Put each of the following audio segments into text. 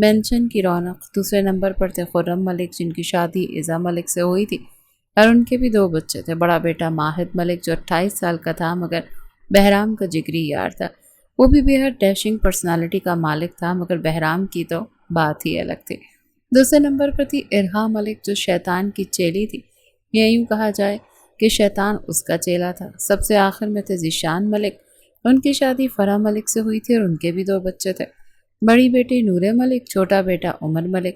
Mention کی رونق۔ دوسرے نمبر پر تھے خرم ملک، جن کی شادی ایزا ملک سے ہوئی تھی اور ان کے بھی 2 بچے تھے۔ بڑا بیٹا ماہد ملک جو 28 سال کا تھا مگر بہرام کا جگری یار تھا۔ وہ بھی بےحد ڈیشنگ پرسنالٹی کا مالک تھا مگر بہرام کی تو بات ہی الگ تھی۔ دوسرے نمبر پر تھی ارہا ملک جو شیطان کی چیلی تھی، یا یوں کہا جائے کہ شیطان اس کا چیلا تھا۔ سب سے آخر میں تھے ذیشان ملک، ان کی شادی فرح ملک سے ہوئی تھی اور ان کے بھی 2 بچے تھے۔ بڑی بیٹی نور ملک، چھوٹا بیٹا عمر ملک۔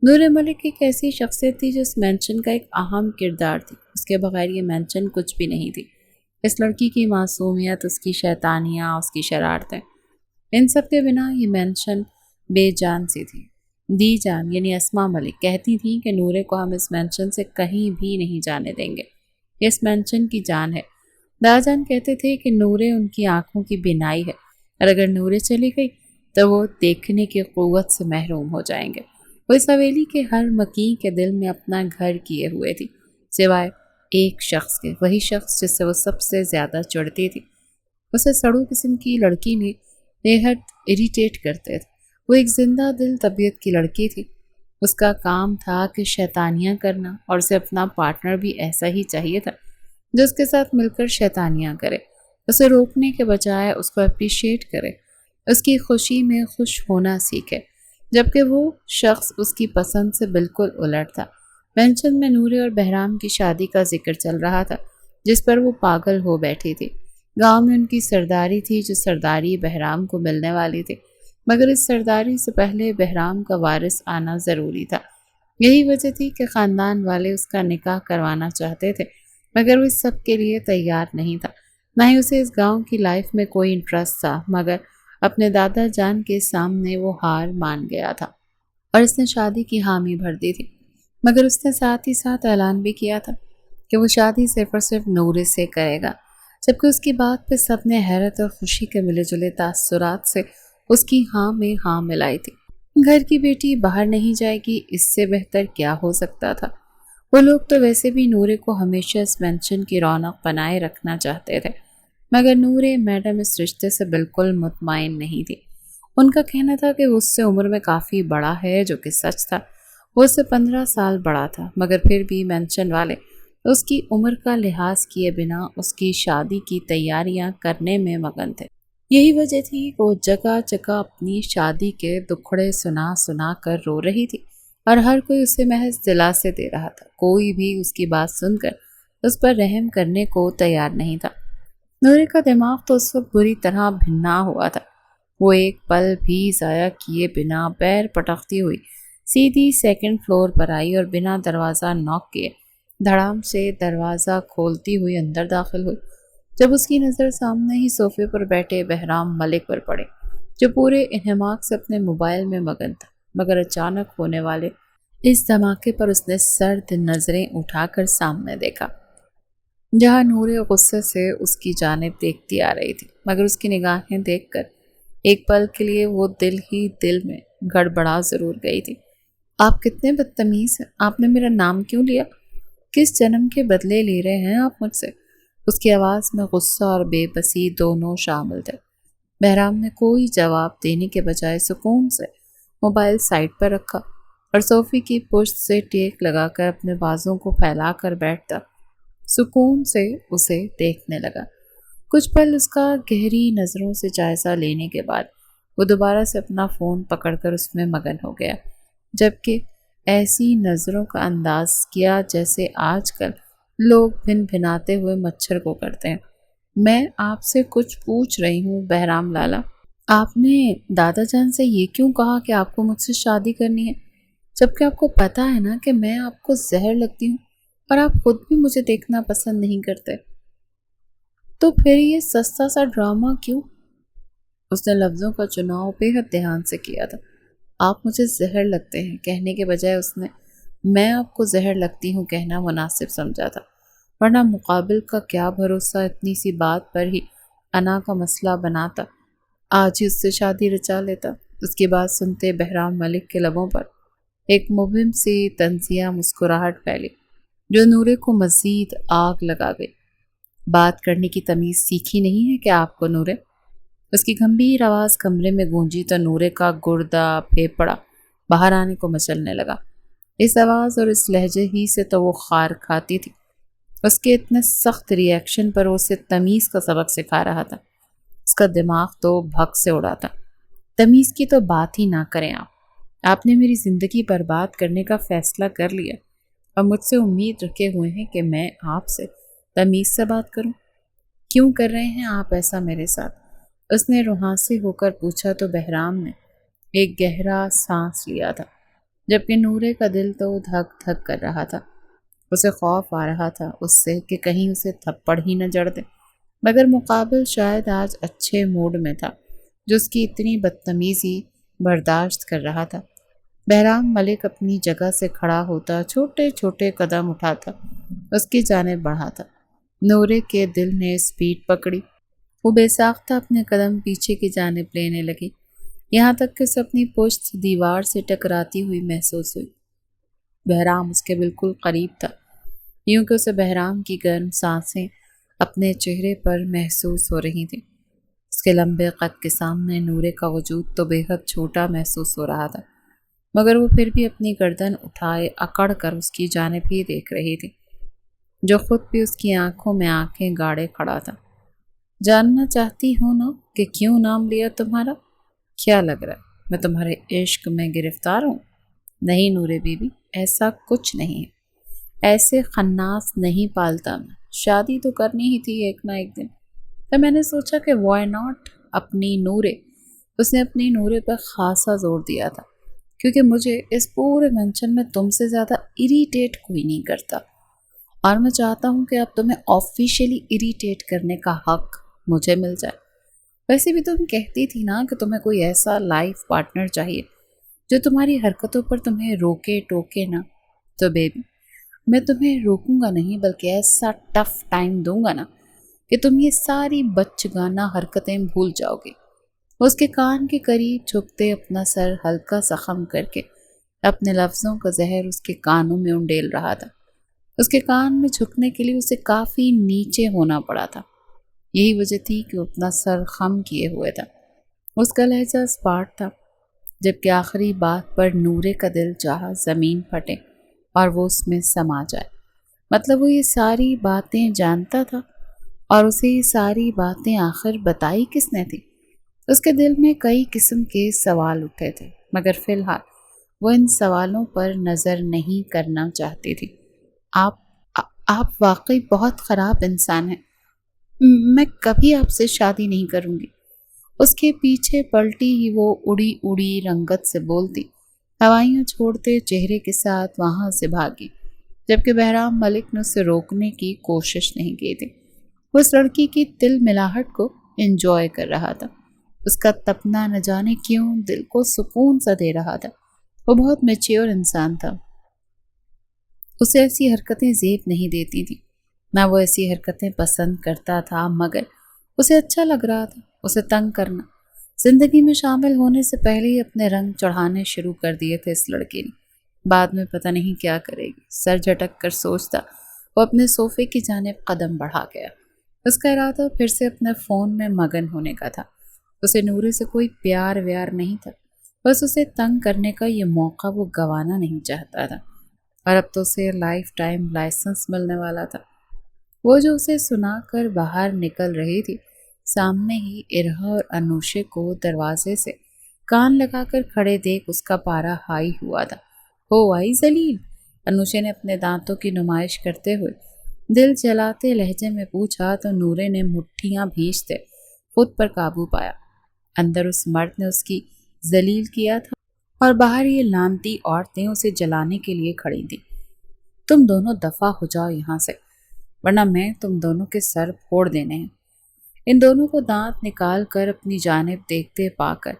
نور ملک ایک ایسی شخصیت تھی جو اس مینشن کا ایک اہم کردار تھی۔ اس کے بغیر یہ مینشن کچھ بھی نہیں تھی۔ اس لڑکی کی معصومیت، اس کی شیطانیاں، اس کی شرارتیں، ان سب کے بنا یہ مینشن بے جان سی تھی۔ دی جان یعنی اسما ملک کہتی تھیں کہ نورے کو ہم اس مینشن سے کہیں بھی نہیں جانے دیں گے، یہ اس مینشن کی جان ہے۔ دا جان کہتے تھے کہ نورے ان کی آنکھوں کی بینائی ہے اور اگر نورے چلی گئی تو وہ دیکھنے کی قوت سے محروم ہو جائیں گے۔ وہ اس حویلی کے ہر مکین کے دل میں اپنا گھر کیے ہوئے تھی، سوائے ایک شخص کے، وہی شخص جس سے وہ سب سے زیادہ چڑھتی تھی۔ اسے سڑو قسم کی لڑکی نے بےحد اریٹیٹ کرتے تھے۔ وہ ایک زندہ دل طبیعت کی لڑکی تھی۔ اس کا کام تھا کہ شیطانیاں کرنا، اور اسے اپنا پارٹنر بھی ایسا ہی چاہیے تھا جو اس کے ساتھ مل کر شیطانیاں کرے، اسے روکنے کے بجائے اس کو اپریشیٹ کرے، اس کی خوشی میں خوش ہونا سیکھے، جبکہ وہ شخص اس کی پسند سے بالکل الٹ تھا۔ مینشن میں نورے اور بہرام کی شادی کا ذکر چل رہا تھا جس پر وہ پاگل ہو بیٹھی تھی۔ گاؤں میں ان کی سرداری تھی جو سرداری بہرام کو ملنے والی تھی، مگر اس سرداری سے پہلے بہرام کا وارث آنا ضروری تھا۔ یہی وجہ تھی کہ خاندان والے اس کا نکاح کروانا چاہتے تھے، مگر وہ اس سب کے لیے تیار نہیں تھا۔ نہ ہی اسے اس گاؤں کی لائف میں کوئی انٹرسٹ تھا، مگر اپنے دادا جان کے سامنے وہ ہار مان گیا تھا اور اس نے شادی کی حامی بھر دی تھی، مگر اس نے ساتھ ہی ساتھ اعلان بھی کیا تھا کہ وہ شادی صرف اور صرف نورے سے کرے گا، جبکہ اس کی بات پہ سب نے حیرت اور خوشی کے ملے جلے تاثرات سے اس کی ہاں میں ہاں ملائی تھی۔ گھر کی بیٹی باہر نہیں جائے گی، اس سے بہتر کیا ہو سکتا تھا؟ وہ لوگ تو ویسے بھی نورے کو ہمیشہ اس مینشن کی رونق بنائے رکھنا چاہتے تھے، مگر نورے میڈم اس رشتے سے بالکل مطمئن نہیں تھی۔ ان کا کہنا تھا کہ وہ اس سے عمر میں کافی بڑا ہے، جو کہ سچ تھا۔ وہ اس سے 15 سال بڑا تھا، مگر پھر بھی مینشن والے اس کی عمر کا لحاظ کیے بنا اس کی شادی کی تیاریاں کرنے میں مگن تھے۔ یہی وجہ تھی کہ وہ جگہ جگہ اپنی شادی کے دکھڑے سنا سنا کر رو رہی تھی اور ہر کوئی اسے محض دلاسے دے رہا تھا۔ کوئی بھی اس کی بات سن کر اس پر رحم کرنے کو تیار نہیں تھا۔ نورے کا دماغ تو اس وقت بری طرح بھنا ہوا تھا۔ وہ ایک پل بھی ضائع کیے بنا پیر پٹکتی ہوئی سیدھی 2nd فلور پر آئی اور بنا دروازہ نوک کیے دھڑام سے دروازہ کھولتی ہوئی اندر داخل ہوئی۔ جب اس کی نظر سامنے ہی صوفے پر بیٹھے بہرام ملک پر پڑے جو پورے انہماک سے اپنے موبائل میں مگن تھا، مگر اچانک ہونے والے اس دھماکے پر اس نے سرد نظریں اٹھا کر سامنے دیکھا، جہاں نورے غصے سے اس کی جانب دیکھتی آ رہی تھی، مگر اس کی نگاہیں دیکھ کر ایک پل کے لیے وہ دل ہی دل میں گڑبڑا ضرور گئی تھی۔ آپ کتنے بدتمیز ہیں، آپ نے میرا نام کیوں لیا؟ کس جنم کے بدلے لے رہے ہیں آپ مجھ سے؟ اس کی آواز میں غصہ اور بے بسی دونوں شامل تھے۔ بہرام نے کوئی جواب دینے کے بجائے سکون سے موبائل سائڈ پر رکھا اور صوفی کی پشت سے ٹیک لگا کر اپنے بازوں کو پھیلا کر بیٹھتا سکون سے اسے دیکھنے لگا۔ کچھ پل اس کا گہری نظروں سے جائزہ لینے کے بعد وہ دوبارہ سے اپنا فون پکڑ کر اس میں مگن ہو گیا، جبکہ ایسی نظروں کا انداز کیا جیسے آج کل لوگ بھن بھناتے ہوئے مچھر کو کرتے ہیں۔ میں آپ سے کچھ پوچھ رہی ہوں بہرام لالا، آپ نے دادا جان سے یہ کیوں کہا کہ آپ کو مجھ سے شادی کرنی ہے، جبکہ آپ کو پتا ہے نا کہ میں آپ کو زہر لگتی ہوں اور آپ خود بھی مجھے دیکھنا پسند نہیں کرتے، تو پھر یہ سستا سا ڈرامہ کیوں؟ اس نے لفظوں کا چناؤ بے حد دھیان سے کیا تھا۔ آپ مجھے زہر لگتے ہیں کہنے کے بجائے اس نے میں آپ کو زہر لگتی ہوں کہنا مناسب سمجھا تھا، ورنہ مقابل کا کیا بھروسہ اتنی سی بات پر ہی انا کا مسئلہ بناتا، آج ہی اس سے شادی رچا لیتا۔ اس کی بات سنتے بہرام ملک کے لبوں پر ایک مبہم سی طنزیہ مسکراہٹ پھیلی جو نورے کو مزید آگ لگا گئی۔ بات کرنے کی تمیز سیکھی نہیں ہے کہ آپ کو نورے؟ اس کی گمبھیر آواز کمرے میں گونجی تو نورے کا گردہ پھیپڑا باہر آنے کو مچلنے لگا۔ اس آواز اور اس لہجے ہی سے تو وہ خار کھاتی تھی۔ اس کے اتنے سخت ری ایکشن پر وہ اسے تمیز کا سبق سکھا رہا تھا۔ اس کا دماغ تو بھگ سے اڑا تھا۔ تمیز کی تو بات ہی نہ کریں آپ نے میری زندگی برباد کرنے کا فیصلہ کر لیا اور مجھ سے امید رکھے ہوئے ہیں کہ میں آپ سے تمیز سے بات کروں۔ کیوں کر رہے ہیں آپ ایسا میرے ساتھ؟ اس نے روحانسی ہو کر پوچھا تو بہرام نے ایک گہرا سانس لیا تھا، جبکہ نورے کا دل تو دھک دھک کر رہا تھا۔ اسے خوف آ رہا تھا اس سے کہ کہیں اسے تھپڑ ہی نہ جڑ دے، مگر مقابل شاید آج اچھے موڈ میں تھا جو اس کی اتنی بدتمیزی برداشت کر رہا تھا۔ بہرام ملک اپنی جگہ سے کھڑا ہوتا چھوٹے چھوٹے قدم اٹھاتا اس کی جانب بڑھا تھا۔ نورے کے دل نے اسپیڈ پکڑی، وہ بے ساختہ اپنے قدم پیچھے کی جانب لینے لگی، یہاں تک کہ اسے اپنی پشت دیوار سے ٹکراتی ہوئی محسوس ہوئی۔ بہرام اس کے بالکل قریب تھا، یوں کہ اسے بہرام کی گرم سانسیں اپنے چہرے پر محسوس ہو رہی تھیں۔ اس کے لمبے قد کے سامنے نورے کا وجود تو بے حد چھوٹا محسوس ہو رہا تھا، مگر وہ پھر بھی اپنی گردن اٹھائے اکڑ کر اس کی جانب ہی دیکھ رہی تھی، جو خود بھی اس کی آنکھوں میں آنکھیں گاڑے کھڑا تھا۔ جاننا چاہتی ہوں نا کہ کیوں نام لیا تمہارا؟ کیا لگ رہا ہے میں تمہارے عشق میں گرفتار ہوں؟ نہیں نورے بی بی، ایسا کچھ نہیں ہے، ایسے خناس نہیں پالتا میں۔ شادی تو کرنی ہی تھی ایک نہ ایک دن، تو میں نے سوچا کہ وائی ناٹ اپنی نورے۔ اس نے اپنی نورے پر خاصا زور دیا تھا، کیونکہ مجھے اس پورے منشن میں تم سے زیادہ اریٹیٹ کوئی نہیں کرتا، اور میں چاہتا ہوں کہ اب تمہیں آفیشیلی اریٹیٹ کرنے کا حق مجھے مل جائے۔ ویسے بھی تم کہتی تھی نا کہ تمہیں کوئی ایسا لائف پارٹنر چاہیے جو تمہاری حرکتوں پر تمہیں روکے ٹوکے نہ۔ تو بیبی، میں تمہیں روکوں گا نہیں، بلکہ ایسا ٹف ٹائم دوں گا نا کہ تم یہ ساری بچگانہ حرکتیں بھول جاؤ گی۔ اس کے کان کے قریب جھکتے اپنا سر ہلکا سا خم کر کے اپنے لفظوں کا زہر اس کے کانوں میں انڈیل رہا تھا۔ اس کے کان میں جھکنے کے لیے اسے کافی نیچے ہونا پڑا تھا، یہی وجہ تھی کہ وہ اپنا سر خم کیے ہوئے تھا۔ اس کا لہجہ اسپاٹ تھا، جبکہ آخری بات پر نورے کا دل چاہا زمین پھٹے اور وہ اس میں سما جائے۔ مطلب وہ یہ ساری باتیں جانتا تھا، اور اسے یہ ساری باتیں آخر بتائی کس نے تھی؟ اس کے دل میں کئی قسم کے سوال اٹھے تھے، مگر فی الحال وہ ان سوالوں پر نظر نہیں کرنا چاہتی تھی۔ آپ واقعی بہت خراب انسان ہیں، میں کبھی آپ سے شادی نہیں کروں گی۔ اس کے پیچھے پلٹی ہی وہ اڑی اڑی رنگت سے بولتی ہوائیاں چھوڑتے چہرے کے ساتھ وہاں سے بھاگی، جبکہ بہرام ملک نے اسے روکنے کی کوشش نہیں کی تھی۔ وہ اس لڑکی کی تل ملاہٹ کو انجوائے کر رہا تھا، اس کا تپنا نہ جانے کیوں دل کو سکون سا دے رہا تھا۔ وہ بہت میچیور انسان تھا، اسے ایسی حرکتیں زیب نہیں دیتی تھی، نہ وہ ایسی حرکتیں پسند کرتا تھا، مگر اسے اچھا لگ رہا تھا اسے تنگ کرنا۔ زندگی میں شامل ہونے سے پہلے ہی اپنے رنگ چڑھانے شروع کر دیے تھے اس لڑکی نے، بعد میں پتہ نہیں کیا کرے گی۔ سر جھٹک کر سوچتا وہ اپنے صوفے کی جانب قدم بڑھا گیا۔ اس کا ارادہ پھر سے اپنے فون میں مگن ہونے کا تھا۔ اسے نورے سے کوئی پیار ویار نہیں تھا، بس اسے تنگ کرنے کا یہ موقع وہ گنوانا نہیں چاہتا تھا، اور اب تو اسے لائف ٹائم لائسنس ملنے والا تھا۔ وہ جو اسے سنا کر باہر نکل رہی تھی، سامنے ہی ارہا اور انوشے کو دروازے سے کان لگا کر کھڑے دیکھ اس کا پارا ہائی ہوا تھا۔ ہو آئی ذلیل، انوشے نے اپنے دانتوں کی نمائش کرتے ہوئے دل جلاتے لہجے میں پوچھا تو نورے نے مٹھیاں بھیجتے خود پر قابو پایا۔ اندر اس مرد نے اس کی ذلیل کیا تھا، اور باہر یہ لانتی عورتیں اسے جلانے کے لیے کھڑی تھیں۔ تم دونوں دفع ہو جاؤ یہاں سے، ورنہ میں تم دونوں کے سر پھوڑ دینے ہیں۔ ان دونوں کو دانت نکال کر اپنی جانب دیکھتے پا کر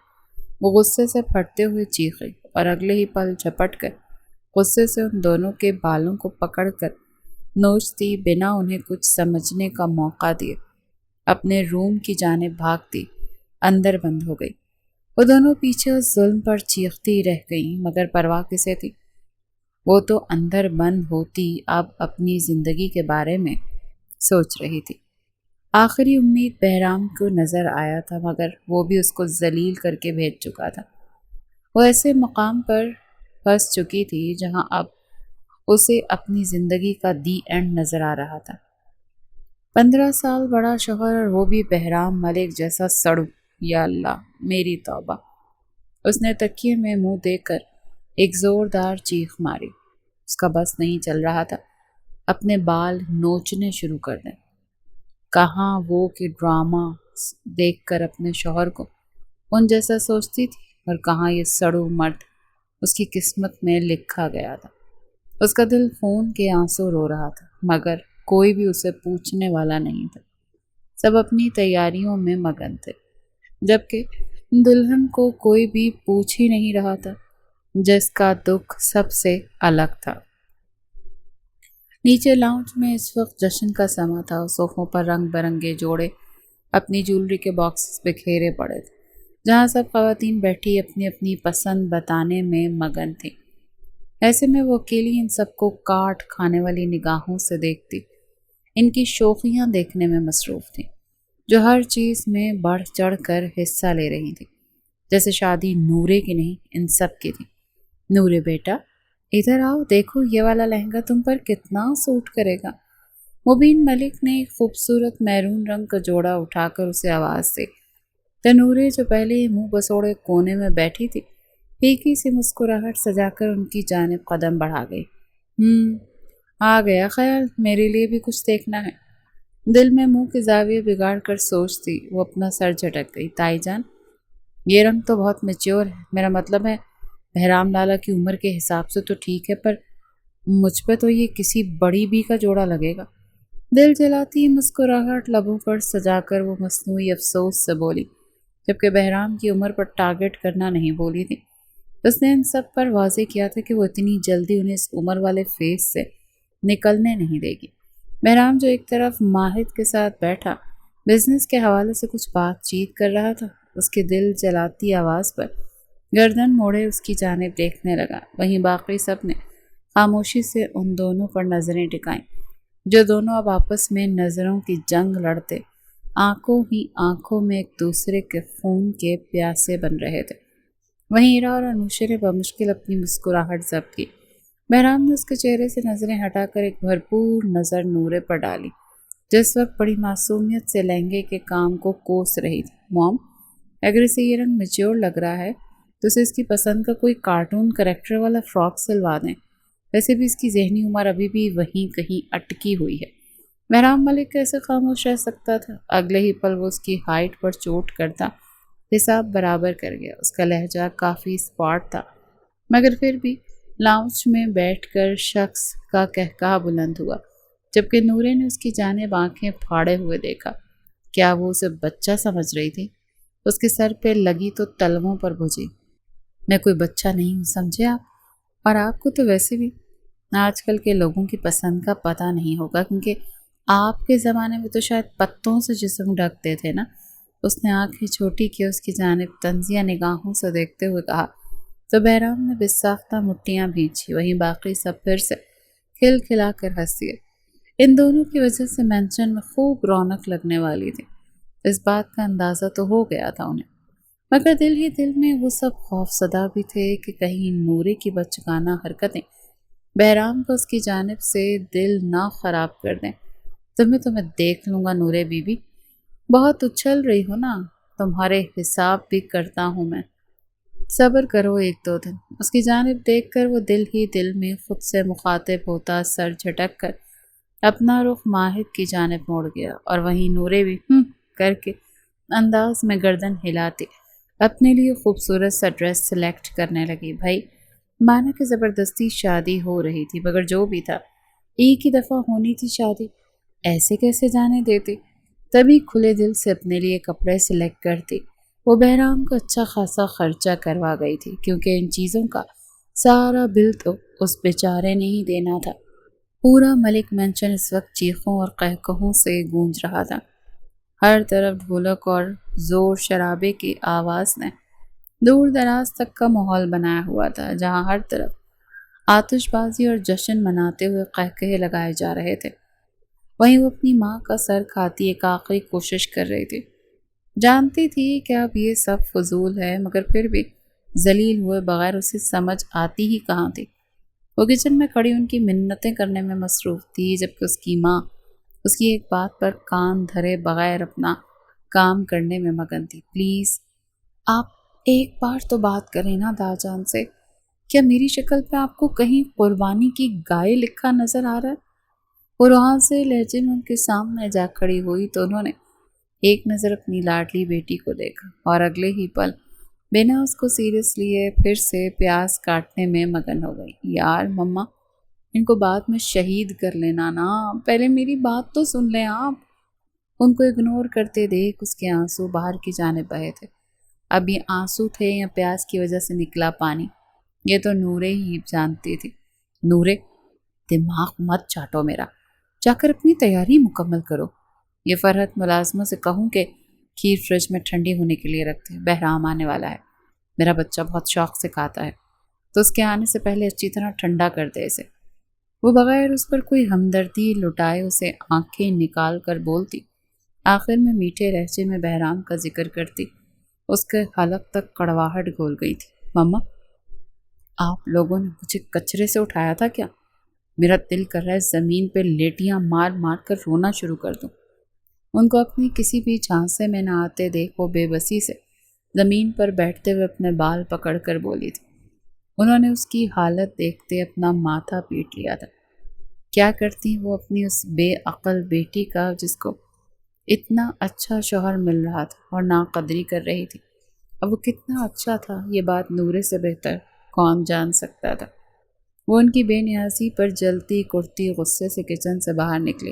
وہ غصے سے پھٹتے ہوئے چیخی، اور اگلے ہی پل جھپٹ کر غصے سے ان دونوں کے بالوں کو پکڑ کر نوچتی، بنا انہیں کچھ سمجھنے کا موقع دیے اپنے روم کی جانب بھاگتی اندر بند ہو گئی۔ وہ دونوں پیچھے اس ظلم پر چیختی رہ گئیں، مگر پرواہ کسے تھی؟ وہ تو اندر بند ہوتی اب اپنی زندگی کے بارے میں سوچ رہی تھی۔ آخری امید بہرام کو نظر آیا تھا، مگر وہ بھی اس کو ذلیل کر کے بھیج چکا تھا۔ وہ ایسے مقام پر پھنس چکی تھی جہاں اب اسے اپنی زندگی کا دی اینڈ نظر آ رہا تھا۔ 15 سال بڑا شوہر اور وہ بھی بہرام ملک جیسا سڑو، یا اللہ میری توبہ۔ اس نے تکیے میں منہ دے کر ایک زوردار چیخ ماری۔ اس کا بس نہیں چل رہا تھا اپنے بال نوچنے شروع کر دیں۔ کہاں وہ کہ ڈرامہ دیکھ کر اپنے شوہر کو ان جیسا سوچتی تھی، اور کہاں یہ سڑو مرد اس کی قسمت میں لکھا گیا تھا۔ اس کا دل خون کے آنسو رو رہا تھا، مگر کوئی بھی اسے پوچھنے والا نہیں تھا۔ سب اپنی تیاریوں میں مگن تھے، جبکہ دلہن کو کوئی بھی پوچھ ہی نہیں رہا تھا، جس کا دکھ سب سے الگ تھا۔ نیچے لاؤنج میں اس وقت جشن کا سما تھا۔ صوفوں پر رنگ برنگے جوڑے اپنی جولری کے باکسز بکھیرے پڑے تھے، جہاں سب خواتین بیٹھی اپنی اپنی پسند بتانے میں مگن تھیں۔ ایسے میں وہ اکیلی ان سب کو کاٹ کھانے والی نگاہوں سے دیکھتی، ان کی شوخیاں دیکھنے میں مصروف تھیں، جو ہر چیز میں بڑھ چڑھ کر حصہ لے رہی تھی، جیسے شادی نورے کی نہیں ان سب کی تھی۔ نورے بیٹا ادھر آؤ، دیکھو یہ والا لہنگا تم پر کتنا سوٹ کرے گا۔ مبین ملک نے ایک خوبصورت میرون رنگ کا جوڑا اٹھا کر اسے آواز دی۔ تنورے جو پہلے ہی منہ بسوڑے کونے میں بیٹھی تھی، پھیکی سی مسکراہٹ سجا کر ان کی جانب قدم بڑھا گئی۔ آ گیا خیال، میرے لیے بھی کچھ دیکھنا ہے۔ دل میں منہ کے زاویے بگاڑ کر سوچتی وہ اپنا سر جھٹک گئی۔ تائی جان یہ رنگ تو بہت میچور ہے، میرا مطلب ہے بہرام لالا کی عمر کے حساب سے تو ٹھیک ہے، پر مجھ پہ تو یہ کسی بڑی بی کا جوڑا لگے گا۔ دل جلاتی مسکراہٹ لبوں پر سجا کر وہ مصنوعی افسوس سے بولی، جبکہ بہرام کی عمر پر ٹارگٹ کرنا نہیں بولی تھی۔ اس نے ان سب پر واضح کیا تھا کہ وہ اتنی جلدی انہیں اس عمر والے فیس سے نکلنے نہیں دے گی۔ بہرام جو ایک طرف ماہد کے ساتھ بیٹھا بزنس کے حوالے سے کچھ بات چیت کر رہا تھا، اس کی دل جلاتی آواز پر گردن موڑے اس کی جانب دیکھنے لگا۔ وہیں باقی سب نے خاموشی سے ان دونوں پر نظریں ٹکائیں، جو دونوں اب آپس میں نظروں کی جنگ لڑتے آنکھوں ہی آنکھوں میں ایک دوسرے کے خون کے پیاسے بن رہے تھے۔ وہیں ایرا اور انوشے نے بمشکل اپنی مسکراہٹ ضبط کی۔ بہرام نے اس کے چہرے سے نظریں ہٹا کر ایک بھرپور نظر نورے پر ڈالی، جس وقت بڑی معصومیت سے لہنگے کے کام کو کوس رہی تھی۔ موم اگر اسے یہ رنگ میچور لگ رہا ہے تو اسے اس کی پسند کا کوئی کارٹون کریکٹر والا فراک سلوا دیں، ویسے بھی اس کی ذہنی عمر ابھی بھی وہیں کہیں اٹکی ہوئی ہے۔ بہرام ملک کیسے خاموش رہ سکتا تھا؟ اگلے ہی پل وہ اس کی ہائٹ پر چوٹ کرتا حساب برابر کر گیا۔ اس کا لہجہ کافی اسپاٹ تھا، مگر پھر بھی لاؤنج میں بیٹھ کر شخص کا کہکہا بلند ہوا، جبکہ نورے نے اس کی جانب آنکھیں پھاڑے ہوئے دیکھا۔ کیا وہ اسے بچہ سمجھ رہی تھی؟ اس کے سر پہ لگی تو تلووں پر بجھی۔ میں کوئی بچہ نہیں ہوں، سمجھے آپ؟ اور آپ کو تو ویسے بھی آج کل کے لوگوں کی پسند کا پتہ نہیں ہوگا، کیونکہ آپ کے زمانے میں تو شاید پتوں سے جسم ڈھکتے تھے نا۔ اس نے آنکھیں چھوٹی کی، اس کی جانب طنزیہ نگاہوں سے دیکھتے ہوئے کہا، تو بہرام نے بساختہ مٹیاں بھینچی۔ وہیں باقی سب پھر سے کھل کھلا کر ہنس دیے۔ ان دونوں کی وجہ سے مینشن میں خوب رونق لگنے والی تھی، اس بات کا اندازہ تو ہو گیا تھا انہیں، مگر دل ہی دل میں وہ سب خوف زدہ بھی تھے کہ کہیں نورے کی بچگانہ حرکتیں بہرام کو اس کی جانب سے دل نہ خراب کر دیں۔ تو میں دیکھ لوں گا نورے بی بی، بہت اچھل رہی ہو نا، تمہارے حساب بھی کرتا ہوں میں، صبر کرو 1-2 دن۔ اس کی جانب دیکھ کر وہ دل ہی دل میں خود سے مخاطب ہوتا سر جھٹک کر اپنا رخ ماہد کی جانب موڑ گیا، اور وہیں نورے بھی کر کے انداز میں گردن ہلاتی اپنے لیے خوبصورت سا ڈریس سلیکٹ کرنے لگی۔ بھائی مانا کہ زبردستی شادی ہو رہی تھی، مگر جو بھی تھا ایک ہی دفعہ ہونی تھی شادی، ایسے کیسے جانے دیتی؟ تبھی کھلے دل سے اپنے لیے کپڑے سلیکٹ کرتی۔ وہ بہرام کو اچھا خاصا خرچہ کروا گئی تھی، کیونکہ ان چیزوں کا سارا بل تو اس بیچارے نے ہی دینا تھا۔ پورا ملک مینشن اس وقت چیخوں اور قہقہوں سے گونج رہا تھا۔ ہر طرف ڈھولک اور زور شرابے کی آواز نے دور دراز تک کا ماحول بنایا ہوا تھا، جہاں ہر طرف آتش بازی اور جشن مناتے ہوئے قہقہے لگائے جا رہے تھے۔ وہیں وہ اپنی ماں کا سر کھاتی ایک آخری کوشش کر رہی تھی۔ جانتی تھی کہ اب یہ سب فضول ہے، مگر پھر بھی ذلیل ہوئے بغیر اسے سمجھ آتی ہی کہاں تھی۔ وہ کچن میں کھڑی ان کی منتیں کرنے میں مصروف تھی، جبکہ اس کی ماں اس کی ایک بات پر کان دھرے بغیر اپنا کام کرنے میں مگن تھی۔ پلیز آپ ایک بار تو بات کریں نا داجان سے۔ کیا میری شکل پہ آپ کو کہیں قربانی کی گائے لکھا نظر آ رہا ہے؟ وہ وہاں سے لہجے میں ان کے سامنے جا کھڑی ہوئی تو انہوں نے ایک نظر اپنی لاڈلی بیٹی کو دیکھا اور اگلے ہی پل بنا اس کو سیریس لیے پھر سے پیاز کاٹنے میں مگن ہو گئی۔ یار مما، ان کو بعد میں شہید کر لینا نا، پہلے میری بات تو سن لیں آپ۔ ان کو اگنور کرتے دیکھ اس کے آنسو باہر کی جانب بہے تھے۔ اب یہ آنسو تھے یا پیاز کی وجہ سے نکلا پانی، یہ تو نورے ہی جانتی تھی۔ نورے، دماغ مت چاٹو میرا، جا کر اپنی تیاری مکمل کرو۔ یہ فرحت ملازموں سے کہوں کہ کھیر فریج میں ٹھنڈی ہونے کے لیے رکھتے، بہرام آنے والا ہے، میرا بچہ بہت شوق سے کھاتا ہے، تو اس کے آنے سے پہلے اچھی طرح ٹھنڈا کر دے اسے۔ وہ بغیر اس پر کوئی ہمدردی لٹائے اسے آنکھیں نکال کر بولتی، آخر میں میٹھے لہجے میں بہرام کا ذکر کرتی۔ اس کے حلق تک کڑواہٹ گھول گئی تھی۔ مما، آپ لوگوں نے مجھے کچرے سے اٹھایا تھا کیا؟ میرا دل کر رہا ہے زمین پہ لیٹیاں مار مار کر رونا شروع کر دوں۔ ان کو اپنی کسی بھی جھانسے میں نہ آتے دیکھ وہ بے بسی سے زمین پر بیٹھتے ہوئے اپنے بال پکڑ کر بولی تھی۔ انہوں نے اس کی حالت دیکھتے اپنا ماتھا پیٹ لیا تھا۔ کیا کرتی وہ اپنی اس بے عقل بیٹی کا، جس کو اتنا اچھا شوہر مل رہا تھا اور ناقدری کر رہی تھی۔ اب وہ کتنا اچھا تھا یہ بات نورے سے بہتر کون جان سکتا تھا۔ وہ ان کی بے نیازی پر جلتی کرتی غصے سے کچن سے باہر نکلی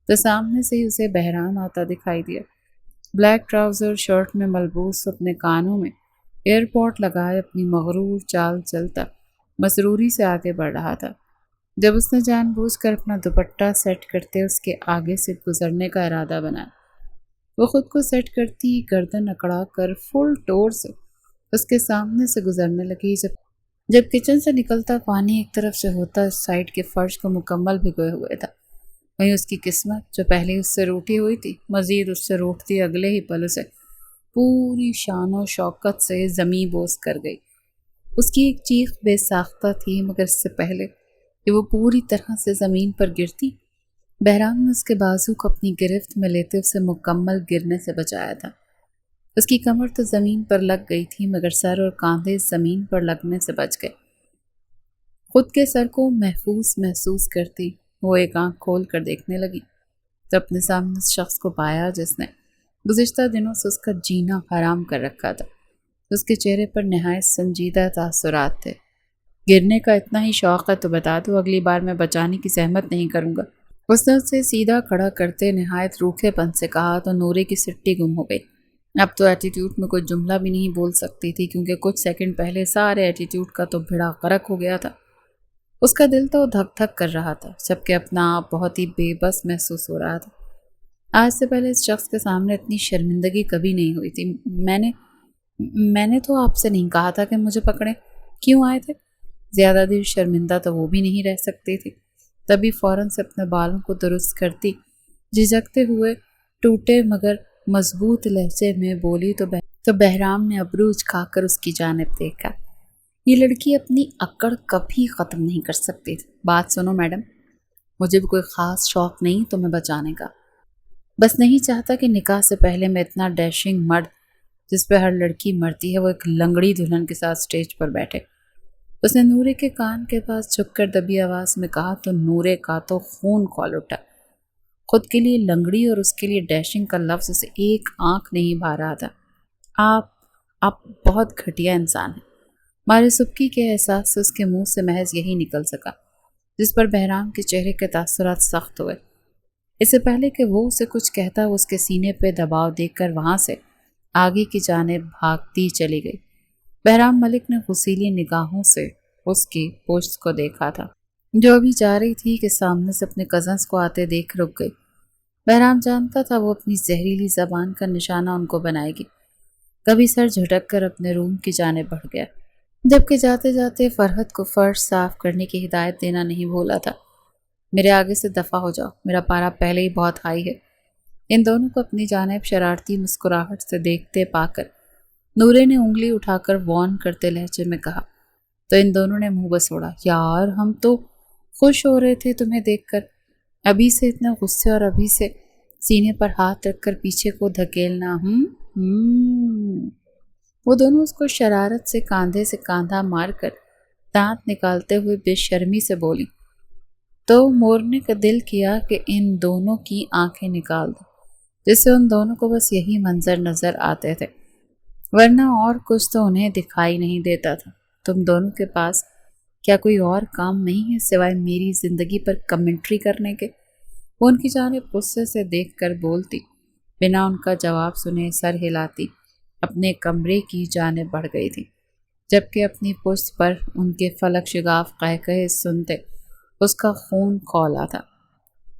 تو سامنے سے ہی اسے بہرام آتا دکھائی دیا۔ بلیک ٹراؤزر شرٹ میں ملبوس، اپنے کانوں میں ایئرپورٹ لگائے اپنی مغرور چال چلتا مسروری سے آگے بڑھ رہا تھا۔ جب اس نے جان بوجھ کر اپنا دوپٹہ سیٹ کرتے اس کے آگے سے گزرنے کا ارادہ بنایا، وہ خود کو سیٹ کرتی گردن اکڑا کر فل ٹور سے اس کے سامنے سے گزرنے لگی۔ جب کچن سے نکلتا پانی ایک طرف سے ہوتا اس سائڈ کے فرش کو مکمل بھگوئے ہوئے تھا، وہیں اس کی قسمت جو پہلے اس سے روٹھی ہوئی تھی مزید اس سے روٹتی اگلے ہی پل اسے پوری شان و شوکت سے زمیں بوس کر گئی۔ اس کی ایک چیخ بے ساختہ تھی، مگر اس سے پہلے کہ وہ پوری طرح سے زمین پر گرتی، بہرام نے اس کے بازو کو اپنی گرفت میں لیتے اسے مکمل گرنے سے بچایا تھا۔ اس کی کمر تو زمین پر لگ گئی تھی، مگر سر اور کاندھے زمین پر لگنے سے بچ گئے۔ خود کے سر کو محفوظ محسوس کرتی وہ ایک آنکھ کھول کر دیکھنے لگی تو اپنے سامنے اس شخص کو پایا جس نے گزشتہ دنوں سے اس کا جینا حرام کر رکھا تھا۔ اس کے چہرے پر نہایت سنجیدہ تاثرات تھے۔ گرنے کا اتنا ہی شوق ہے تو بتا دو، اگلی بار میں بچانے کی زحمت نہیں کروں گا۔ اس نے اسے سیدھا کھڑا کرتے نہایت روکھے پن سے کہا تو نورے کی سٹی گم ہو گئی۔ اب تو ایٹیٹیوڈ میں کوئی جملہ بھی نہیں بول سکتی تھی، کیونکہ کچھ سیکنڈ پہلے سارے ایٹیٹیوڈ کا تو بھیڑا غرق ہو گیا تھا۔ اس کا دل تو دھک دھک کر رہا تھا، جبکہ اپنا آپ بہت ہی بے بس محسوس ہو رہا تھا۔ آج سے پہلے اس شخص کے سامنے اتنی شرمندگی کبھی نہیں ہوئی تھی۔ میں نے تو آپ سے نہیں کہا تھا کہ مجھے پکڑیں، کیوں آئے تھے؟ زیادہ دیر شرمندہ تو وہ بھی نہیں رہ سکتی تھی، تبھی فوراً سے اپنے بالوں کو درست کرتی جھجکتے ہوئے ٹوٹے مگر مضبوط لہجے میں بولی تو بہرام نے ابرو اچکا کر اس کی جانب دیکھا۔ یہ لڑکی اپنی اکڑ کبھی ختم نہیں کر سکتی تھی۔ بات سنو میڈم، مجھے بھی کوئی خاص شوق نہیں تمہیں بچانے کا، بس نہیں چاہتا کہ نکاح سے پہلے میں اتنا ڈیشنگ مرد جس پہ ہر لڑکی مرتی ہے وہ ایک لنگڑی دلہن کے ساتھ سٹیج پر بیٹھے۔ اس نے نورے کے کان کے پاس جھک کر دبی آواز میں کہا تو نورے کا تو خون کھول اٹھا۔ خود کے لیے لنگڑی اور اس کے لیے ڈیشنگ کا لفظ اسے ایک آنکھ نہیں بھا رہا تھا۔ آپ بہت گھٹیا انسان ہیں۔ مارے سبکی کے احساس سے اس کے منہ سے محض یہی نکل سکا، جس پر بہرام کے چہرے کے تاثرات سخت ہوئے۔ اس سے پہلے کہ وہ اسے کچھ کہتا وہ اس کے سینے پہ دباؤ دیکھ کر وہاں سے آگے کی جانب بھاگتی چلی گئی۔ بہرام ملک نے غسیلی نگاہوں سے اس کی پشت کو دیکھا تھا، جو ابھی جا رہی تھی کہ سامنے سے اپنے کزنز کو آتے دیکھ رک گئی۔ بہرام جانتا تھا وہ اپنی زہریلی زبان کا نشانہ ان کو بنائے گی۔ کبھی سر جھٹک کر اپنے روم کی جانب بڑھ گیا، جبکہ جاتے جاتے فرحت کو فرش صاف کرنے کی ہدایت دینا نہیں بھولا تھا۔ میرے آگے سے دفع ہو جاؤ، میرا پارا پہلے ہی بہت ہائی ہے۔ ان دونوں کو اپنی جانب شرارتی مسکراہٹ سے دیکھتے پا کر نورے نے انگلی اٹھا کر وارن کرتے لہجے میں کہا تو ان دونوں نے منہ بسوڑا۔ یار ہم تو خوش ہو رہے تھے تمہیں دیکھ کر، ابھی سے اتنا غصے اور ابھی سے سینے پر ہاتھ رکھ کر پیچھے کو دھکیلنا۔ وہ دونوں اس کو شرارت سے کاندھے سے کاندھا مار کر دانت نکالتے ہوئے بے شرمی سے بولی تو مورنے کا دل کیا کہ ان دونوں کی آنکھیں نکال دو، جس سے ان دونوں کو بس یہی منظر نظر آتے تھے، ورنہ اور کچھ تو انہیں دکھائی نہیں دیتا تھا۔ تم دونوں کے پاس کیا کوئی اور کام نہیں ہے سوائے میری زندگی پر کمنٹری کرنے کے؟ وہ ان کی جانب غصے سے دیکھ کر بولتی، بنا ان کا جواب سنے سر ہلاتی اپنے کمرے کی جانب بڑھ گئی تھی، جبکہ اپنی پشت پر ان کے فلک شگاف قہقہے سنتے اس کا خون کھولا تھا۔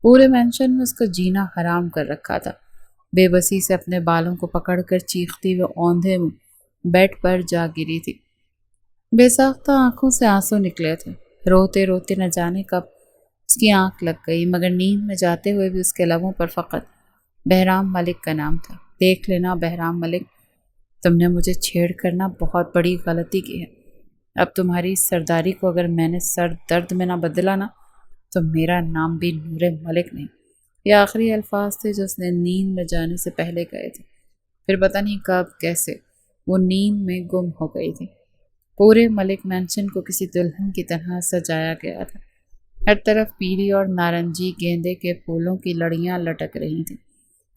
پورے مینشن میں اس کا جینا حرام کر رکھا تھا۔ بے بسی سے اپنے بالوں کو پکڑ کر چیختی ہوئے اوندھے منہ بیڈ پر جا گری تھی۔ بے ساختہ آنکھوں سے آنسو نکلے تھے، روتے روتے نہ جانے کب اس کی آنکھ لگ گئی، مگر نیند میں جاتے ہوئے بھی اس کے لبوں پر فقط بہرام ملک کا نام تھا۔ دیکھ لینا بہرام ملک، تم نے مجھے چھیڑ کرنا بہت بڑی غلطی کی ہے۔ اب تمہاری سرداری کو اگر میں نے سر درد میں نہ بدلا نا تو میرا نام بھی نور ملک نہیں۔ یہ آخری الفاظ تھے جو اس نے نیند میں جانے سے پہلے کہے تھے۔ پھر پتہ نہیں کب کیسے وہ نیند میں گم ہو گئی تھی۔ پورے ملک مینشن کو کسی دلہن کی طرح سجایا گیا تھا۔ ہر طرف پیلی اور نارنجی گیندے کے پھولوں کی لڑیاں لٹک رہی تھیں۔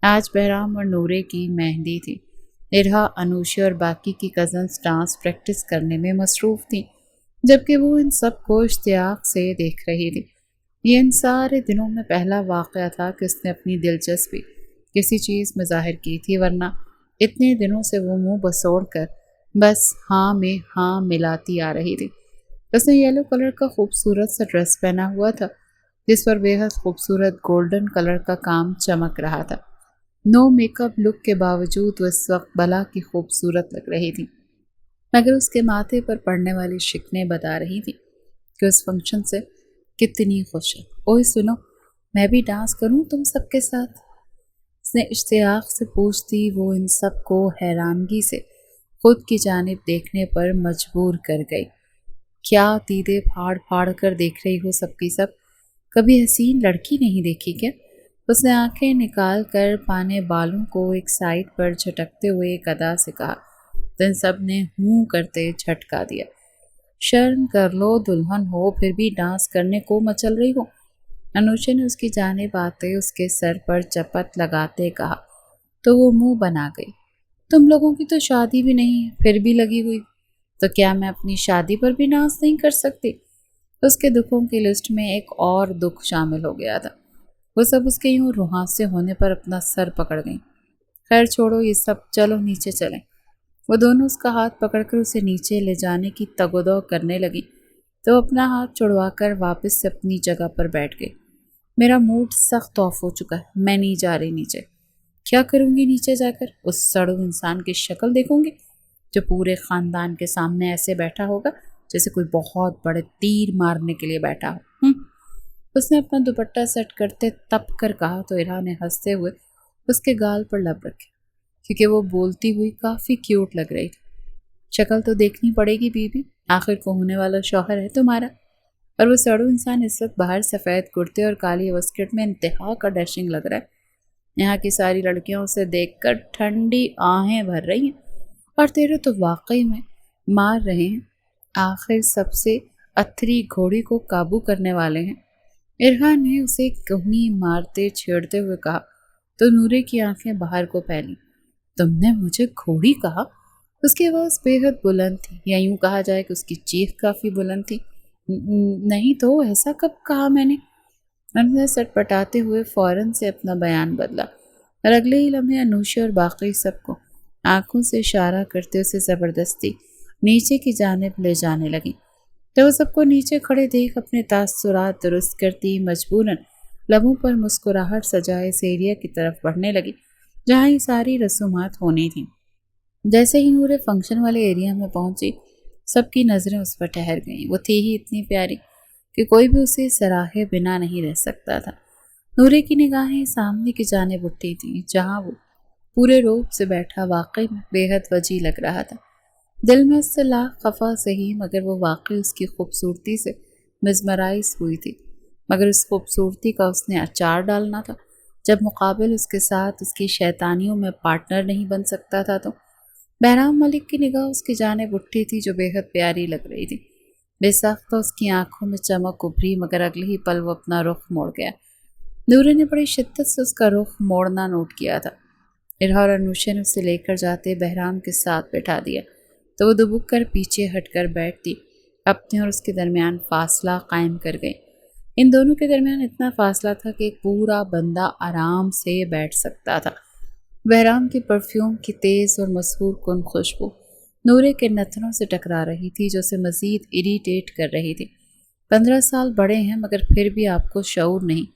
آج بہرام اور نورے کی مہندی تھی۔ ارہا، انوشی اور باقی کی کزنز ڈانس پریکٹس کرنے میں مصروف تھیں، جبکہ وہ ان سب کو اشتیاق سے دیکھ رہی تھی۔ یہ ان سارے دنوں میں پہلا واقعہ تھا کہ اس نے اپنی دلچسپی کسی چیز میں ظاہر کی تھی، ورنہ اتنے دنوں سے وہ منہ بسوڑ کر بس ہاں میں ہاں ملاتی آ رہی تھی۔ اس نے یلو کلر کا خوبصورت سا ڈریس پہنا ہوا تھا، جس پر بے حد خوبصورت گولڈن کلر کا کام چمک رہا تھا۔ نو میک اپ لک کے باوجود وہ اس وقت بلا کی خوبصورت لگ رہی تھی، مگر اس کے ماتھے پر پڑنے والی شکنیں بتا رہی تھی کہ اس فنکشن سے کتنی خوش ہے۔ اوہ سنو، میں بھی ڈانس کروں تم سب کے ساتھ؟ اس نے اشتیاق سے پوچھتی وہ ان سب کو حیرانگی سے خود کی جانب دیکھنے پر مجبور کر گئی۔ کیا دیدے پھاڑ پھاڑ کر دیکھ رہی ہو سب کی سب؟ کبھی حسین لڑکی نہیں دیکھی کیا؟ اس نے آنکھیں نکال کر پانے بالوں کو ایک سائڈ پر جھٹکتے ہوئے ایک ادا سے کہا تو ان سب نے ہوں کرتے جھٹکا دیا۔ شرم کر لو، دلہن ہو پھر بھی ڈانس کرنے کو مچل رہی ہو۔ انوشا نے اس کی جانب آتے اس کے سر پر چپت لگاتے کہا تو وہ منہ بنا گئی۔ تم لوگوں کی تو شادی بھی نہیں ہے، پھر بھی لگی ہوئی، تو کیا میں اپنی شادی پر بھی ڈانس نہیں کر سکتی؟ اس کے دکھوں کی لسٹ میں ایک اور دکھ شامل ہو گیا تھا۔ وہ سب اس کے یوں روحاں سے ہونے پر اپنا سر پکڑ گئیں۔ خیر چھوڑو یہ سب، چلو نیچے چلیں۔ وہ دونوں اس کا ہاتھ پکڑ کر اسے نیچے لے جانے کی تگ و دو کرنے لگی تو اپنا ہاتھ چھڑوا کر واپس سے اپنی جگہ پر بیٹھ گئی۔ میرا موڈ سخت آف ہو چکا ہے، میں نہیں جا رہی نیچے۔ کیا کروں گی نیچے جا کر؟ اس سڑو انسان کی شکل دیکھوں گی جو پورے خاندان کے سامنے ایسے بیٹھا ہوگا جیسے کوئی بہت بڑے تیر مارنے کے لیے بیٹھا ہو۔ اس نے اپنا دوپٹہ سیٹ کرتے تپ کر کہا تو ارہا نے ہنستے ہوئے اس کے گال پر لب رکھے، کیونکہ وہ بولتی ہوئی کافی کیوٹ لگ رہی تھی۔ شکل تو دیکھنی پڑے گی بی بی، آخر کو ہونے والا شوہر ہے تمہارا۔ اور وہ سڑو انسان اس وقت باہر سفید کرتے اور کالی وسکٹ میں انتہا کا ڈیشنگ لگ رہا ہے۔ یہاں کی ساری لڑکیوں سے دیکھ کر ٹھنڈی آہیں بھر رہی ہیں، اور تیرے تو واقعی میں مار رہے ہیں۔ آخر سب سے اتھری گھوڑی کو قابو کرنے والے ہیں۔ ارہا نے اسے کہنی مارتے چھیڑتے ہوئے کہا تو نورے کی آنکھیں باہر کو پھیلیں۔ تم نے مجھے گھوڑی کہا؟ اس کی آواز بے حد بلند تھی، یا یوں کہا جائے کہ اس کی چیخ کافی بلند تھی۔ نہیں تو ایسا کب کہا میں نے؟ انہوں نے سٹ پٹاتے ہوئے فوراً سے اپنا بیان بدلا، اور اگلے ہی لمحے انوشی اور باقی سب کو آنکھوں سے اشارہ کرتے اسے زبردستی نیچے کی جانب لے جانے لگی۔ تو وہ سب کو نیچے کھڑے دیکھ اپنے تاثرات درست کرتی مجبوراً لبوں پر مسکراہٹ سجائے اس ایریا کی طرف بڑھنے لگی جہاں یہ ساری رسومات ہونی تھیں۔ جیسے ہی نورے فنکشن والے ایریا میں پہنچی، سب کی نظریں اس پر ٹھہر گئیں۔ وہ تھی ہی اتنی پیاری کہ کوئی بھی اسے سراہے بنا نہیں رہ سکتا تھا۔ نورے کی نگاہیں سامنے کی جانب اٹھی تھیں جہاں وہ پورے روب سے بیٹھا واقعی میں بے حد وجی لگ رہا تھا۔ دل میں اس سے لاکھ خفا سہی، مگر وہ واقعی اس کی خوبصورتی سے مزمرائز ہوئی تھی۔ مگر اس خوبصورتی کا اس نے اچار ڈالنا تھا۔ جب مقابل اس کے ساتھ اس کی شیطانیوں میں پارٹنر نہیں بن سکتا تھا تو بہرام ملک کی نگاہ اس کی جانب اٹھی تھی جو بے حد پیاری لگ رہی تھی۔ بے ساختہ اس کی آنکھوں میں چمک ابھری، مگر اگلے ہی پل وہ اپنا رخ موڑ گیا۔ نورے نے بڑی شدت سے اس کا رخ موڑنا نوٹ کیا تھا۔ ارہا اور انوشا نے اسے لے کر جاتے بہرام کے ساتھ بٹھا دیا تو وہ دبک کر پیچھے ہٹ کر بیٹھتی، اپنے اور اس کے درمیان فاصلہ قائم کر گئی۔ ان دونوں کے درمیان اتنا فاصلہ تھا کہ ایک پورا بندہ آرام سے بیٹھ سکتا تھا۔ بہرام کی پرفیوم کی تیز اور مسحور کن خوشبو نورے کے نتنوں سے ٹکرا رہی تھی جو اسے مزید اریٹیٹ کر رہی تھی۔ 15 سال بڑے ہیں مگر پھر بھی آپ کو شعور نہیں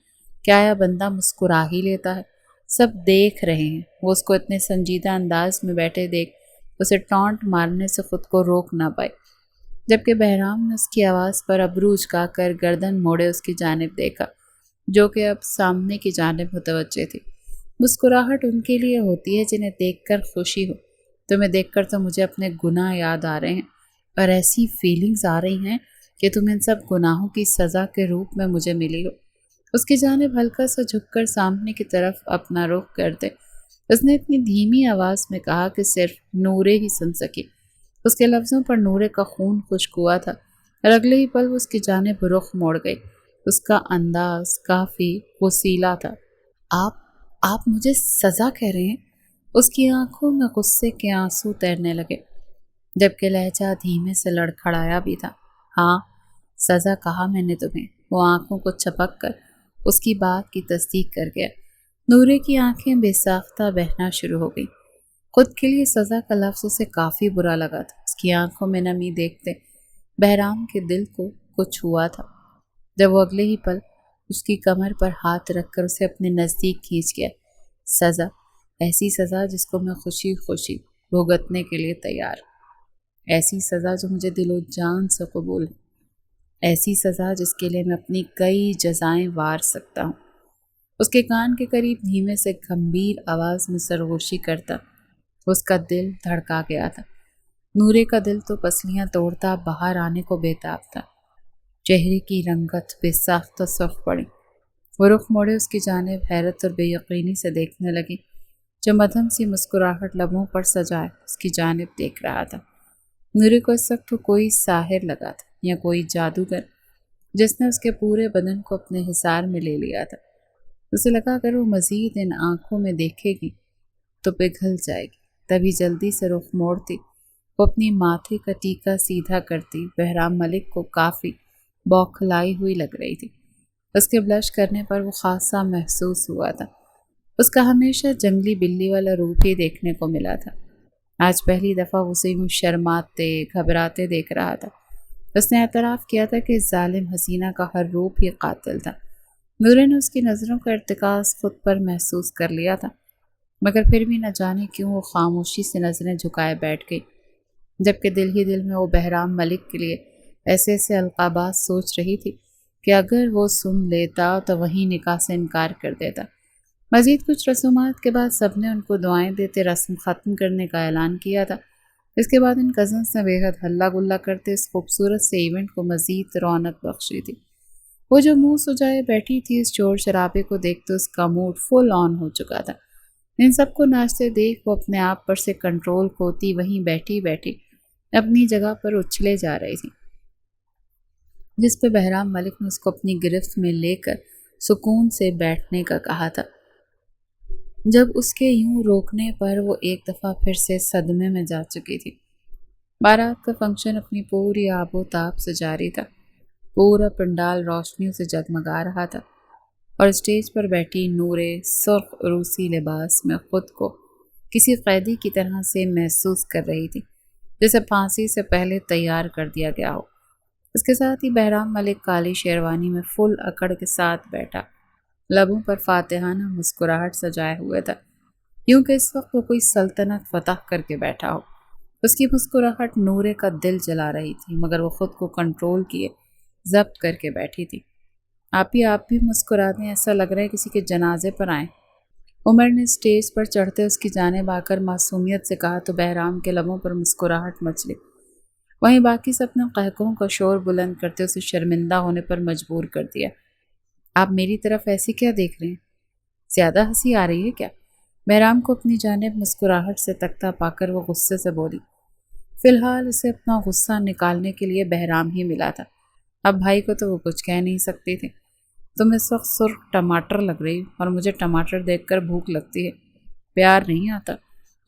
کہ آیا بندہ مسکرا ہی لیتا ہے؟ سب دیکھ رہے ہیں۔ وہ اس کو اتنے سنجیدہ انداز میں بیٹھے دیکھ اسے ٹانٹ مارنے سے خود کو روک نہ پائے، جبکہ بہرام نے اس کی آواز پر ابرو اچکا کر گردن موڑے اس کی جانب دیکھا، جو کہ اب سامنے کی جانب متوجہ تھی۔ مسکراہٹ ان کے لیے ہوتی ہے جنہیں دیکھ کر خوشی ہو۔ تمہیں دیکھ کر تو مجھے اپنے گناہ یاد آ رہے ہیں اور ایسی فیلنگز آ رہی ہیں کہ تم ان سب گناہوں کی سزا کے روپ میں مجھے ملی ہو۔ اس کی جانب ہلکا سا جھک کر سامنے کی طرف اپنا رخ کر دے اس نے اتنی دھیمی آواز میں کہا کہ صرف نورے ہی سن سکی۔ اس کے لفظوں پر نورے کا خون خشک ہوا تھا اور اگلے ہی پل وہ اس کی جانب رخ موڑ گئی۔ اس کا انداز کافی وسیلہ تھا۔ آپ مجھے سزا کہہ رہے ہیں؟ اس کی آنکھوں میں غصے کے آنسو تیرنے لگے، جبکہ لہجہ دھیمے سے لڑکھڑایا بھی تھا۔ ہاں، سزا کہا میں نے تمہیں۔ وہ آنکھوں کو چپک کر اس کی بات کی تصدیق کر گیا۔ نورے کی آنکھیں بے ساختہ بہنا شروع ہو گئی۔ خود کے لیے سزا کا لفظ اسے کافی برا لگا تھا۔ اس کی آنکھوں میں نمی دیکھتے بہرام کے دل کو کچھ ہوا تھا جب وہ اگلے ہی پل اس کی کمر پر ہاتھ رکھ کر اسے اپنے نزدیک کھینچ گیا۔ سزا، ایسی سزا جس کو میں خوشی خوشی بھگتنے کے لیے تیار، ایسی سزا جو مجھے دل و جان سے قبول ہے، ایسی سزا جس کے لیے میں اپنی کئی جزائیں وار سکتا ہوں۔ اس کے کان کے قریب دھیمے سے گمبھیر آواز میں سرگوشی کرتا اس کا دل دھڑکا گیا تھا۔ نورے کا دل تو پسلیاں توڑتا باہر آنے کو بےتاب تھا۔ چہرے کی رنگت بے ساختہ سرخ پڑی۔ وہ رخ موڑے اس کی جانب حیرت اور بے یقینی سے دیکھنے لگی، جو مدھم سی مسکراہٹ لبوں پر سجائے اس کی جانب دیکھ رہا تھا۔ نورے کو اس وقت کوئی ساحر لگا تھا یا کوئی جادوگر جس نے اس کے پورے بدن کو اپنے حصار میں لے لیا تھا۔ اسے لگا اگر وہ مزید ان آنکھوں میں دیکھے گی تو پگھل جائے گی۔ تبھی جلدی سے رخ موڑتی وہ اپنی ماتھے کا ٹیکا سیدھا کرتی بہرام ملک کو کافی بوکھلائی ہوئی لگ رہی تھی۔ اس کے بلش کرنے پر وہ خاصا محسوس ہوا تھا۔ اس کا ہمیشہ جنگلی بلی والا روپ ہی دیکھنے کو ملا تھا۔ آج پہلی دفعہ اسے یوں شرماتے گھبراتے دیکھ رہا تھا۔ اس نے اعتراف کیا تھا کہ اس ظالم حسینہ کا ہر روپ ہی قاتل تھا۔ نورے نے اس کی نظروں کا ارتکاز خود پر محسوس کر لیا تھا، مگر پھر بھی نہ جانے کیوں وہ خاموشی سے نظریں جھکائے بیٹھ گئی، جبکہ دل ہی دل میں وہ بہرام ملک کے لیے ایسے ایسے القابات سوچ رہی تھی کہ اگر وہ سن لیتا تو وہیں نکاح سے انکار کر دیتا۔ مزید کچھ رسومات کے بعد سب نے ان کو دعائیں دیتے رسم ختم کرنے کا اعلان کیا تھا۔ اس کے بعد ان کزنس نے بے حد ہلہ گلا کرتے اس خوبصورت سے ایونٹ کو مزید رونق بخشی تھی۔ وہ جو منہ سجائے بیٹھی تھی اس شور شرابے کو دیکھتے اس کا موڈ فل آن ہو چکا تھا۔ ان سب کو ناچتے دیکھ وہ اپنے آپ پر سے کنٹرول کھوتی وہیں بیٹھی بیٹھی اپنی جگہ پر اچھلے جا رہی تھی، جس پہ بہرام ملک نے اس کو اپنی گرفت میں لے کر سکون سے بیٹھنے کا کہا تھا۔ جب اس کے یوں روکنے پر وہ ایک دفعہ پھر سے صدمے میں جا چکی تھی۔ بارات کا فنکشن اپنی پوری آب و تاب سے جاری تھا۔ پورا پنڈال روشنیوں سے جگمگا رہا تھا اور اسٹیج پر بیٹھی نورے سرخ روسی لباس میں خود کو کسی قیدی کی طرح سے محسوس کر رہی تھی جسے پھانسی سے پہلے تیار کر دیا گیا ہو۔ اس کے ساتھ ہی بہرام ملک کالی شیروانی میں فل اکڑ کے ساتھ بیٹھا، لبوں پر فاتحانہ مسکراہٹ سجائے ہوئے تھا، یوں کہ اس وقت وہ کوئی سلطنت فتح کر کے بیٹھا ہو۔ اس کی مسکراہٹ نورے کا دل جلا رہی تھی، مگر وہ خود کو کنٹرول کیے ضبط کر کے بیٹھی تھی۔ آپ بھی مسکرا دیں، ایسا لگ رہا ہے کسی کے جنازے پر آئیں۔ عمر نے اسٹیج پر چڑھتے اس کی جانب آ کر معصومیت سے کہا تو بہرام کے لبوں پر مسکراہٹ مچ لی۔ وہیں باقی سب نے قہقہوں کا شور بلند کرتے اسے شرمندہ ہونے پر مجبور کر دیا۔ آپ میری طرف ایسی کیا دیکھ رہے ہیں؟ زیادہ ہنسی آ رہی ہے کیا؟ بہرام کو اپنی جانب مسکراہٹ سے تکتا پا کر وہ غصے سے بولی۔ فی الحال اسے اپنا غصہ نکالنے کے لیے بہرام ہی ملا تھا۔ اب بھائی کو تو وہ کچھ کہہ نہیں سکتی تھی۔ تم اس وقت سرخ ٹماٹر لگ رہی اور مجھے ٹماٹر دیکھ کر بھوک لگتی ہے، پیار نہیں آتا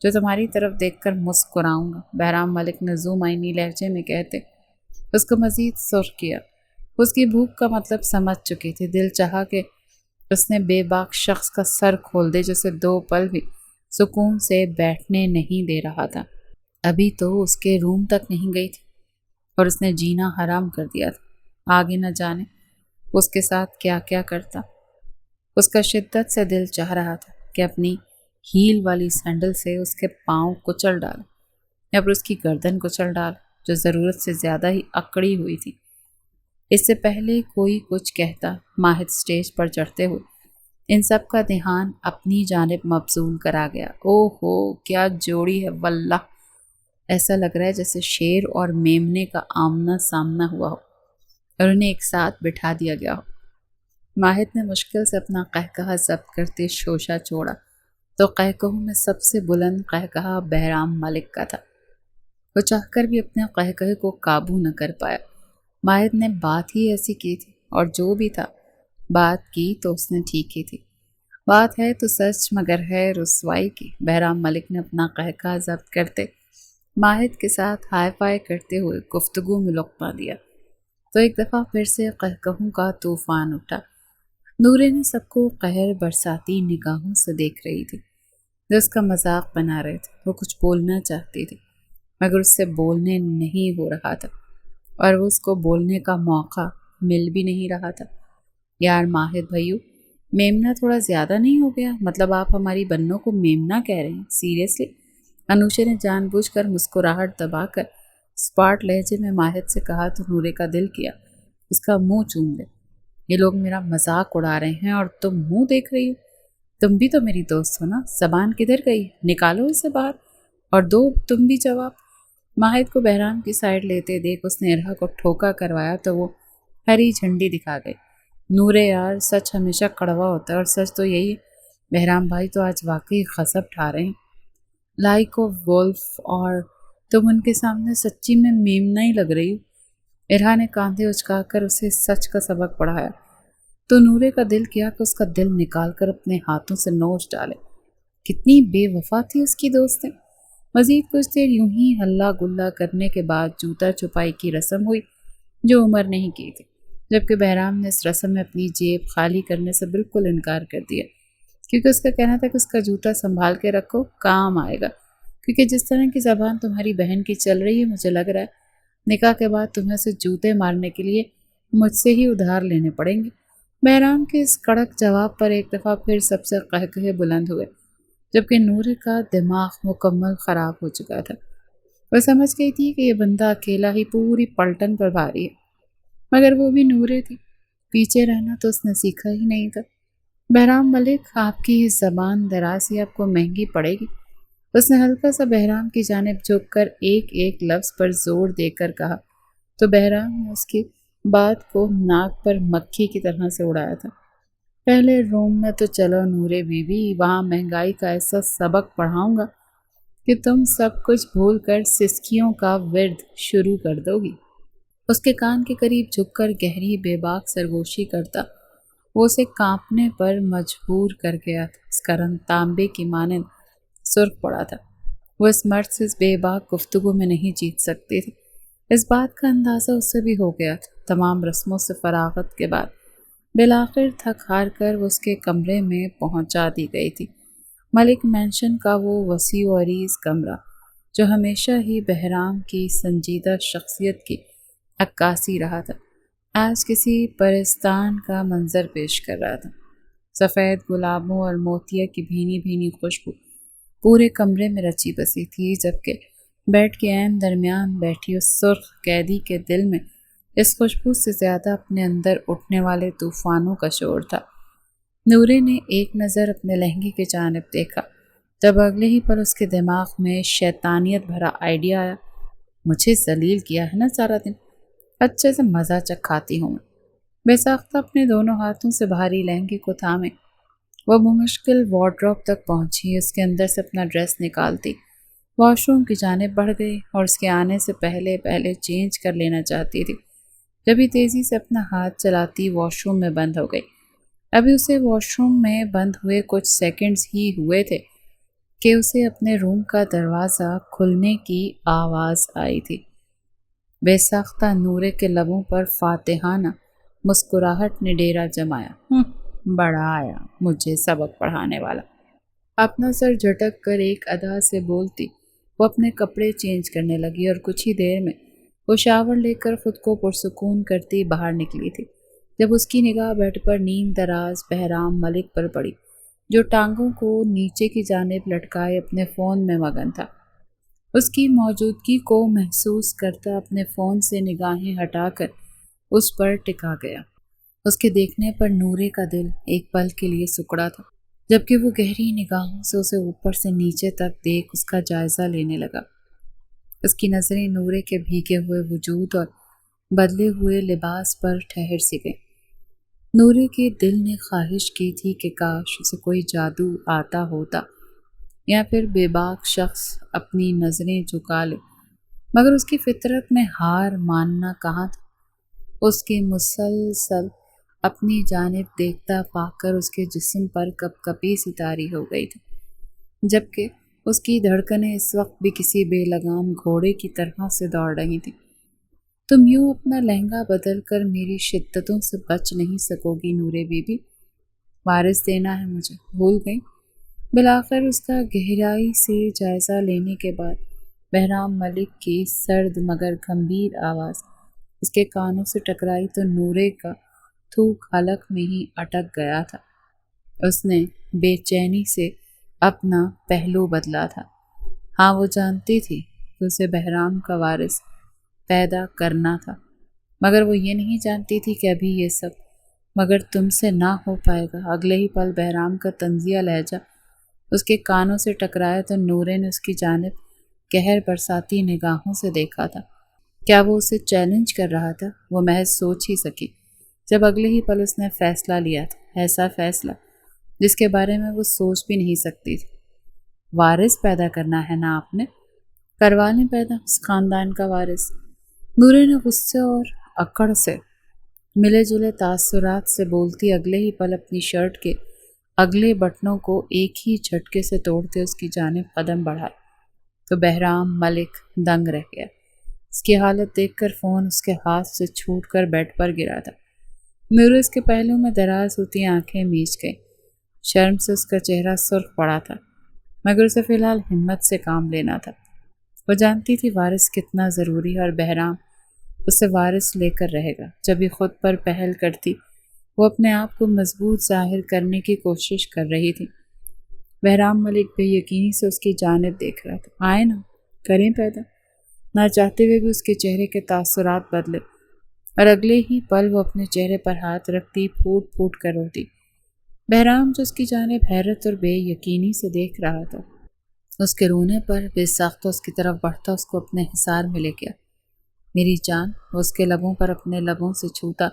جو تمہاری طرف دیکھ کر مسکراؤں گا، بہرام ملک نے ذو معنی لہجے میں کہتے اس کو مزید سرخ کیا۔ اس کی بھوک کا مطلب سمجھ چکی تھی۔ دل چاہا کہ اس نے بے باک شخص کا سر کھول دے جسے 2 پل بھی سکون سے بیٹھنے نہیں دے رہا تھا۔ ابھی تو اس کے روم تک نہیں گئی تھی اور اس نے جینا حرام کر دیا تھا۔ آگے نہ جانے اس کے ساتھ کیا کیا کرتا۔ اس کا شدت سے دل چاہ رہا تھا کہ اپنی ہیل والی سینڈل سے اس کے پاؤں کچل ڈال یا پھر اس کی گردن کچل ڈال جو ضرورت سے زیادہ ہی اکڑی ہوئی تھی۔ اس سے پہلے کوئی کچھ کہتا ماہد اسٹیج پر چڑھتے ہوئے ان سب کا دھیان اپنی جانب مبذول کرا گیا۔ او ہو کیا جوڑی ہے واللہ، ایسا لگ رہا ہے جیسے شیر اور میمنے کا آمنا سامنا ہوا ہو اور انہیں ایک ساتھ بٹھا دیا گیا ہو۔ ماہد نے مشکل سے اپنا قہقہہ ضبط کرتے شوشہ چھوڑا تو قہقہوں میں سب سے بلند قہقہہ بہرام ملک کا تھا۔ وہ چاہ کر بھی اپنے قہقہے کو قابو نہ کر پایا۔ ماہد نے بات ہی ایسی کی تھی اور جو بھی تھا بات کی تو اس نے ٹھیک ہی تھی۔ بات ہے تو سچ مگر ہے رسوائی کی۔ بہرام ملک نے اپنا قہقہہ ضبط کرتے ماہد کے ساتھ ہائے فائے کرتے ہوئے گفتگو میں لقمہ دیا تو ایک دفعہ پھر سے قہقہوں کا طوفان اٹھا۔ نورے نے سب کو قہر برساتی نگاہوں سے دیکھ رہی تھی جو اس کا مذاق بنا رہے تھے۔ وہ کچھ بولنا چاہتی تھی مگر اس سے بولنے نہیں ہو رہا تھا اور وہ اس کو بولنے کا موقع مل بھی نہیں رہا تھا۔ یار ماہد بھائیو، میمنا تھوڑا زیادہ نہیں ہو گیا؟ مطلب آپ ہماری بنوں کو میمنا کہہ رہے ہیں؟ سیریسلی؟ انوشے نے جان بوجھ کر مسکراہٹ دبا کر اسپاٹ لہجے میں ماہد سے کہا تو نورے کا دل کیا اس کا منہ چوم لے۔ یہ لوگ میرا مذاق اڑا رہے ہیں اور تم منہ دیکھ رہی ہو؟ تم بھی تو میری دوست ہو نا، زبان کدھر گئی؟ نکالو اسے باہر اور دو تم بھی جواب۔ ماہد کو بہرام کی سائڈ لیتے دیکھ اس نے ارہا کو ٹھوکا کروایا تو وہ ہری جھنڈی دکھا گئی۔ نورے یار، سچ ہمیشہ کڑوا ہوتا ہے اور سچ تو یہی ہے بہرام بھائی تو آج واقعی غضب ٹھا رہے ہیں لائک آف وولف، اور تم ان کے سامنے سچی میں میمنا ہی لگ رہی ہو۔ ارہا نے کاندھے اچکا کر اسے سچ کا سبق پڑھایا تو نورے کا دل کیا کہ اس کا دل نکال کر اپنے ہاتھوں سے نوچ ڈالے۔ کتنی بے وفا تھی اس کی دوستیں۔ مزید کچھ دیر یوں ہی ہلا گلا کرنے کے بعد جوتا چھپائی کی رسم ہوئی جو عمر نہیں کی تھی، جبکہ بہرام نے اس رسم میں اپنی جیب خالی کرنے سے بالکل انکار کر دیا کیونکہ اس کا کہنا تھا کہ اس کا جوتا سنبھال کے رکھو، کام آئے گا، کیونکہ جس طرح کی زبان تمہاری بہن کی چل رہی ہے مجھے لگ رہا ہے نکاح کے بعد تمہیں اسے جوتے مارنے کے لیے مجھ سے ہی ادھار لینے پڑیں گے۔ بہرام کے اس کڑک جواب پر ایک دفعہ پھر سب سے قہقہے بلند ہوئے جبکہ نورے کا دماغ مکمل خراب ہو چکا تھا۔ وہ سمجھ گئی تھی کہ یہ بندہ اکیلا ہی پوری پلٹن پر بھاری ہے، مگر وہ بھی نورے تھی، پیچھے رہنا تو اس نے سیکھا ہی نہیں تھا۔ بہرام ملک، آپ کی اس زبان درازی آپ کو مہنگی پڑے گی۔ اس نے ہلکا سا بہرام کی جانب جھک کر ایک ایک لفظ پر زور دے کر کہا تو بہرام نے اس کی بات کو ناک پر مکھی کی طرح سے اڑایا تھا۔ پہلے روم میں تو چلو نورے بی بی، وہاں مہنگائی کا ایسا سبق پڑھاؤں گا کہ تم سب کچھ بھول کر سسکیوں کا ورد شروع کر دو گی۔ اس کے کان کے قریب جھک کر گہری بے باک سرگوشی کرتا وہ اسے کانپنے پر مجبور کر گیا تھا۔ اس کا رنگ تانبے کی مانند سرخ پڑا تھا۔ وہ اس مرد سے اس بے باک گفتگو میں نہیں جیت سکتی تھی۔ اس بات کا اندازہ اس سے بھی ہو گیا تھا۔ تمام رسموں سے فراغت کے بعد بالآخر تھک ہار کر وہ اس کے کمرے میں پہنچا دی گئی تھی۔ ملک مینشن کا وہ وسیع و عریض کمرہ جو ہمیشہ ہی بہرام کی سنجیدہ شخصیت کی عکاسی رہا تھا، آج کسی پرستان کا منظر پیش کر رہا تھا۔ سفید گلابوں اور موتیا کی بھینی بھینی خوشبو پورے کمرے میں رچی بسی تھی، جبکہ بیڈ کے عین درمیان بیٹھی اس سرخ قیدی کے دل میں اس خوشبو سے زیادہ اپنے اندر اٹھنے والے طوفانوں کا شور تھا۔ نورے نے ایک نظر اپنے لہنگے کی جانب دیکھا، تب اگلے ہی پل اس کے دماغ میں شیطانیت بھرا آئیڈیا آیا۔ مجھے ذلیل کیا ہے نا سارا دن، اچھے سے مزہ چکھاتی ہوں میں۔ بے ساختہ اپنے دونوں ہاتھوں سے بھاری لہنگے کو تھامے وہ بمشکل وارڈروب تک پہنچی، اس کے اندر سے اپنا ڈریس نکالتی واش روم کی جانب بڑھ گئی اور اس کے آنے سے پہلے چینج کر لینا چاہتی تھی، جبھی تیزی سے اپنا ہاتھ چلاتی واش روم میں بند ہو گئی۔ ابھی اسے واش روم میں بند ہوئے کچھ سیکنڈز ہی ہوئے تھے کہ اسے اپنے روم کا دروازہ کھلنے کی آواز آئی تھی۔ بے ساختہ نورے کے لبوں پر فاتحانہ مسکراہٹ نے ڈیرا جمایا۔ بڑا آیا مجھے سبق پڑھانے والا۔ اپنا سر جھٹک کر ایک ادا سے بولتی وہ اپنے کپڑے چینج کرنے لگی اور کچھ ہی دیر میں وہ شاور لے کر خود کو پرسکون کرتی باہر نکلی تھی، جب اس کی نگاہ بیڈ پر نیم دراز بہرام ملک پر پڑی، جو ٹانگوں کو نیچے کی جانب لٹکائے اپنے فون میں مگن تھا۔ اس کی موجودگی کو محسوس کرتا اپنے فون سے نگاہیں ہٹا کر اس پر ٹکا گیا۔ اس کے دیکھنے پر نورے کا دل ایک پل کے لیے سکڑا تھا، جبکہ وہ گہری نگاہوں سے اسے اوپر سے نیچے تک دیکھ اس کا جائزہ لینے لگا۔ اس کی نظریں نورے کے بھیگے ہوئے وجود اور بدلے ہوئے لباس پر ٹھہر سی گئیں۔ نورے کے دل نے خواہش کی تھی کہ کاش اسے کوئی جادو آتا ہوتا یا پھر بے باک شخص اپنی نظریں جھکا لے، مگر اس کی فطرت میں ہار ماننا کہاں تھا۔ اس کی مسلسل اپنی جانب دیکھتا پا کر اس کے جسم پر کپ کپی سی طاری ہو گئی تھی، جبکہ اس کی دھڑکنیں اس وقت بھی کسی بے لگام گھوڑے کی طرح سے دوڑ رہی تھیں۔ تم یوں اپنا لہنگا بدل کر میری شدتوں سے بچ نہیں سکو گی نورے بی بی، وارث دینا ہے مجھے، بھول گئی؟ بالآخر اس کا گہرائی سے جائزہ لینے کے بعد بہرام ملک کی سرد مگر گمبھیر آواز اس کے کانوں سے ٹکرائی تو نورے کا تھوک حلق میں ہی اٹک گیا تھا۔ اس نے بے چینی سے اپنا پہلو بدلا تھا۔ ہاں وہ جانتی تھی کہ اسے بہرام کا وارث پیدا کرنا تھا، مگر وہ یہ نہیں جانتی تھی کہ ابھی یہ سب مگر تم سے نہ ہو پائے گا۔ اگلے ہی پل بہرام کا طنزیہ لہجہ اس کے کانوں سے ٹکرایا تو نورے نے اس کی جانب قہر برساتی نگاہوں سے دیکھا تھا۔ کیا وہ اسے چیلنج کر رہا تھا؟ وہ محض سوچ ہی سکی جب اگلے ہی پل اس نے فیصلہ لیا تھا، ایسا فیصلہ جس کے بارے میں وہ سوچ بھی نہیں سکتی تھی۔ وارث پیدا کرنا ہے نا آپ نے، کروا لیں پیدا اس خاندان کا وارث۔ نورے نے غصے اور اکڑ سے ملے جلے تاثرات سے بولتی اگلے ہی پل اپنی شرٹ کے اگلے بٹنوں کو ایک ہی جھٹکے سے توڑتے اس کی جانب قدم بڑھائے تو بہرام ملک دنگ رہ گیا۔ اس کی حالت دیکھ کر فون اس کے ہاتھ سے چھوٹ کر بیڈ پر گرا تھا۔ نورے اس کے پہلو میں دراز ہوتی آنکھیں میچ گئی، شرم سے اس کا چہرہ سرخ پڑا تھا، مگر اسے فی الحال ہمت سے کام لینا تھا۔ وہ جانتی تھی وارث کتنا ضروری ہے اور بہرام اسے وارث لے کر رہے گا۔ جب ہی خود پر پہل کرتی وہ اپنے آپ کو مضبوط ظاہر کرنے کی کوشش کر رہی تھی۔ بہرام ملک بے یقینی سے اس کی جانب دیکھ رہا تھا۔ آئے نا، کریں پیدا۔ نہ چاہتے ہوئے بھی اس کے چہرے کے تاثرات بدلے اور اگلے ہی پل وہ اپنے چہرے پر ہاتھ رکھتی پھوٹ پھوٹ کر روتی۔ بہرام جو اس کی جانب حیرت اور بے یقینی سے دیکھ رہا تھا، اس کے رونے پر بے ساختہ اس کی طرف بڑھتا اس کو اپنے حصار میں لے گیا۔ میری جان، وہ اس کے لبوں پر اپنے لبوں سے چھوتا،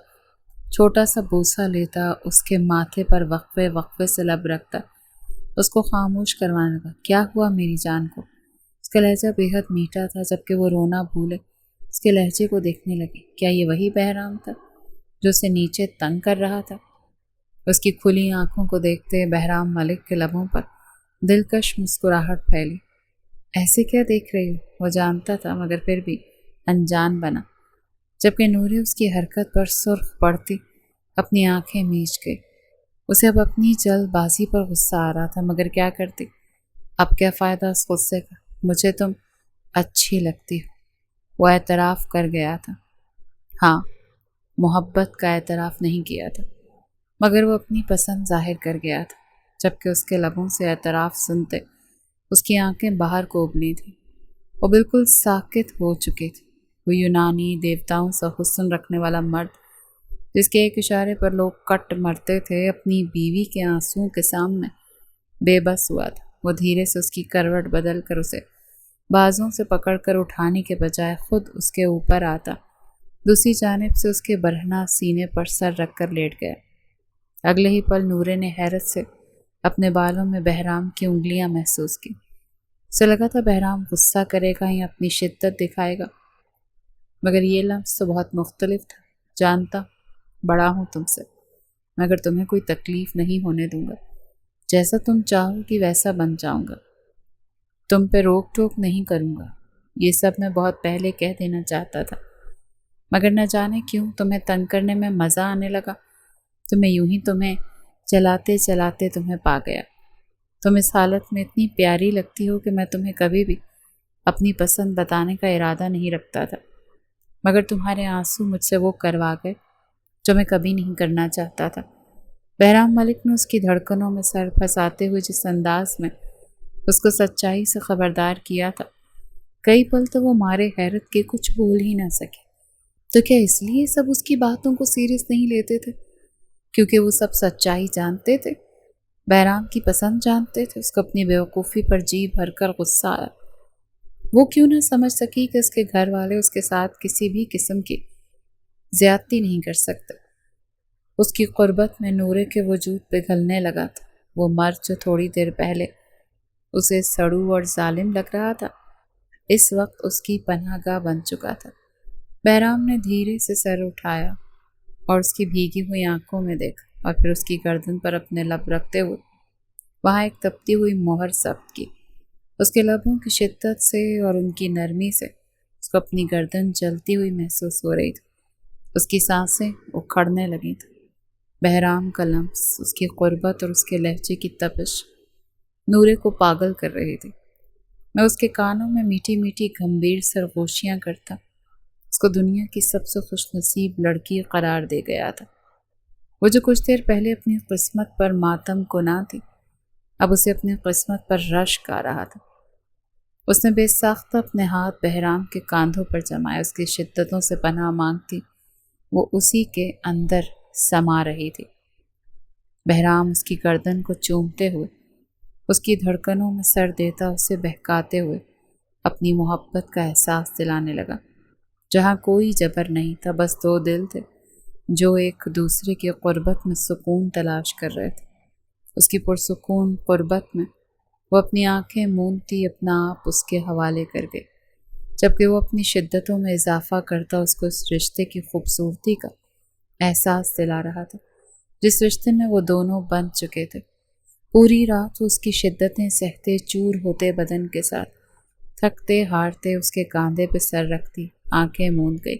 چھوٹا سا بوسہ لیتا، اس کے ماتھے پر وقفے وقفے سے لب رکھتا، اس کو خاموش کروانے لگا۔ کیا ہوا میری جان کو؟ اس کا لہجہ بے حد میٹھا تھا، جبکہ وہ رونا بھولے اس کے لہجے کو دیکھنے لگی۔ کیا یہ وہی بہرام تھا جو اسے نیچے تنگ کر رہا تھا؟ اس کی کھلی آنکھوں کو دیکھتے بہرام ملک کے لبوں پر دلکش مسکراہٹ پھیلی۔ ایسے کیا دیکھ رہی ہو؟ وہ جانتا تھا مگر پھر بھی انجان بنا، جبکہ نورے اس کی حرکت پر سرخ پڑتی اپنی آنکھیں میچ گئی۔ اسے اب اپنی جلد بازی پر غصہ آ رہا تھا، مگر کیا کرتی؟ اب کیا فائدہ اس غصے کا؟ مجھے تم اچھی لگتی ہو، وہ اعتراف کر گیا تھا۔ ہاں، محبت کا اعتراف نہیں کیا تھا، مگر وہ اپنی پسند ظاہر کر گیا تھا، جبکہ اس کے لبوں سے اعتراف سنتے اس کی آنکھیں باہر کو ابلی تھیں۔ وہ بالکل ساکت ہو چکی تھی۔ وہ یونانی دیوتاؤں سے حسن رکھنے والا مرد جس کے ایک اشارے پر لوگ کٹ مرتے تھے، اپنی بیوی کے آنسوؤں کے سامنے بے بس ہوا تھا۔ وہ دھیرے سے اس کی کروٹ بدل کر اسے بازوں سے پکڑ کر اٹھانے کے بجائے خود اس کے اوپر آتا، دوسری جانب سے اس کے برہنہ سینے پر سر رکھ کر لیٹ گیا۔ اگلے ہی پل نورے نے حیرت سے اپنے بالوں میں بہرام کی انگلیاں محسوس کی۔ اسے لگا تھا بہرام غصہ کرے گا یا اپنی شدت دکھائے گا، مگر یہ لمس تو بہت مختلف تھا۔ جانتا بڑا ہوں تم سے، مگر تمہیں کوئی تکلیف نہیں ہونے دوں گا، جیسا تم چاہو کہ ویسا بن جاؤں گا، تم پہ روک ٹوک نہیں کروں گا۔ یہ سب میں بہت پہلے کہہ دینا چاہتا تھا، مگر نہ جانے کیوں تمہیں تنگ کرنے میں مزہ آنے لگا۔ تمہیں یوں ہی تمہیں چلاتے چلاتے تمہیں پا گیا۔ تم اس حالت میں اتنی پیاری لگتی ہو کہ میں تمہیں کبھی بھی اپنی پسند بتانے کا ارادہ نہیں رکھتا تھا، مگر تمہارے آنسو مجھ سے وہ کروا گئے جو میں کبھی نہیں کرنا چاہتا تھا۔ بہرام ملک نے اس کی دھڑکنوں میں سر پھنساتے ہوئے جس انداز میں اس کو سچائی سے خبردار کیا تھا، کئی پل تو وہ مارے حیرت کے کچھ بول ہی نہ سکے۔ تو کیا اس لیے سب اس کی باتوں کو سیریس نہیں لیتے تھے؟ کیونکہ وہ سب سچائی جانتے تھے، بہرام کی پسند جانتے تھے۔ اس کو اپنی بیوقوفی پر جی بھر کر غصہ آیا۔ وہ کیوں نہ سمجھ سکی کہ اس کے گھر والے اس کے ساتھ کسی بھی قسم کی زیادتی نہیں کر سکتے۔ اس کی قربت میں نورے کے وجود پگھلنے لگا تھا۔ وہ مرد جو تھوڑی دیر پہلے اسے سڑو اور ظالم لگ رہا تھا، اس وقت اس کی پناہ گاہ بن چکا تھا۔ بہرام نے دھیرے سے سر اٹھایا اور اس کی بھیگی ہوئی آنکھوں میں دیکھا، اور پھر اس کی گردن پر اپنے لب رکھتے ہوئے وہاں ایک تپتی ہوئی مہر ثبت کی۔ اس کے لبوں کی شدت سے اور ان کی نرمی سے اس کو اپنی گردن جلتی ہوئی محسوس ہو رہی تھی۔ اس کی سانسیں اکھڑنے لگی تھیں۔ بہرام کا لمس، اس کی قربت اور اس کے لہجے کی تپش نورے کو پاگل کر رہی تھی۔ میں اس کے کانوں میں میٹھی میٹھی گمبھیر سرگوشیاں کرتا، اس کو دنیا کی سب سے خوش نصیب لڑکی قرار دے گیا تھا۔ وہ جو کچھ دیر پہلے اپنی قسمت پر ماتم کنا تھی، اب اسے اپنی قسمت پر رشک آ رہا تھا۔ اس نے بے ساختہ اپنے ہاتھ بہرام کے کاندھوں پر جمائے، اس کی شدتوں سے پناہ مانگتی وہ اسی کے اندر سما رہی تھی۔ بہرام اس کی گردن کو چومتے ہوئے، اس کی دھڑکنوں میں سر دیتا، اسے بہکاتے ہوئے اپنی محبت کا احساس دلانے لگا، جہاں کوئی جبر نہیں تھا، بس دو دل تھے جو ایک دوسرے کی قربت میں سکون تلاش کر رہے تھے۔ اس کی پرسکون قربت میں وہ اپنی آنکھیں مونتی اپنا آپ اس کے حوالے کر گئی، جبکہ وہ اپنی شدتوں میں اضافہ کرتا اس کو اس رشتے کی خوبصورتی کا احساس دلا رہا تھا جس رشتے میں وہ دونوں بن چکے تھے۔ پوری رات وہ اس کی شدتیں سہتے، چور ہوتے بدن کے ساتھ تھکتے ہارتے اس کے کاندھے پہ سر رکھتی آنکھیں موند گئی،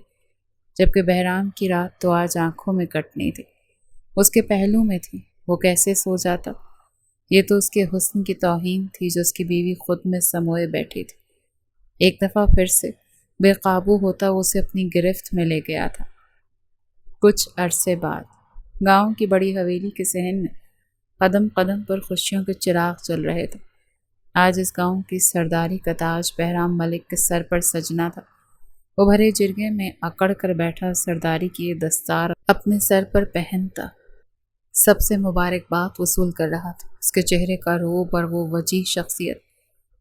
جبکہ بہرام کی رات تو آج آنکھوں میں کٹنی تھی، اس کے پہلو میں تھی۔ وہ کیسے سو جاتا؟ یہ تو اس کے حسن کی توہین تھی جو اس کی بیوی خود میں سموئے بیٹھی تھی۔ ایک دفعہ پھر سے بے قابو ہوتا وہ اسے اپنی گرفت میں لے گیا تھا۔ کچھ عرصے بعد گاؤں کی بڑی حویلی کے صحن میں قدم قدم پر خوشیوں کے چراغ جل رہے تھے۔ آج اس گاؤں کی سرداری کا تاج بہرام ملک کے سر پر سجنا تھا۔ وہ بھرے جرگے میں اکڑ کر بیٹھا سرداری کی دستار اپنے سر پر پہنتا سب سے مبارکباد وصول کر رہا تھا۔ اس کے چہرے کا روب اور وہ وجیح شخصیت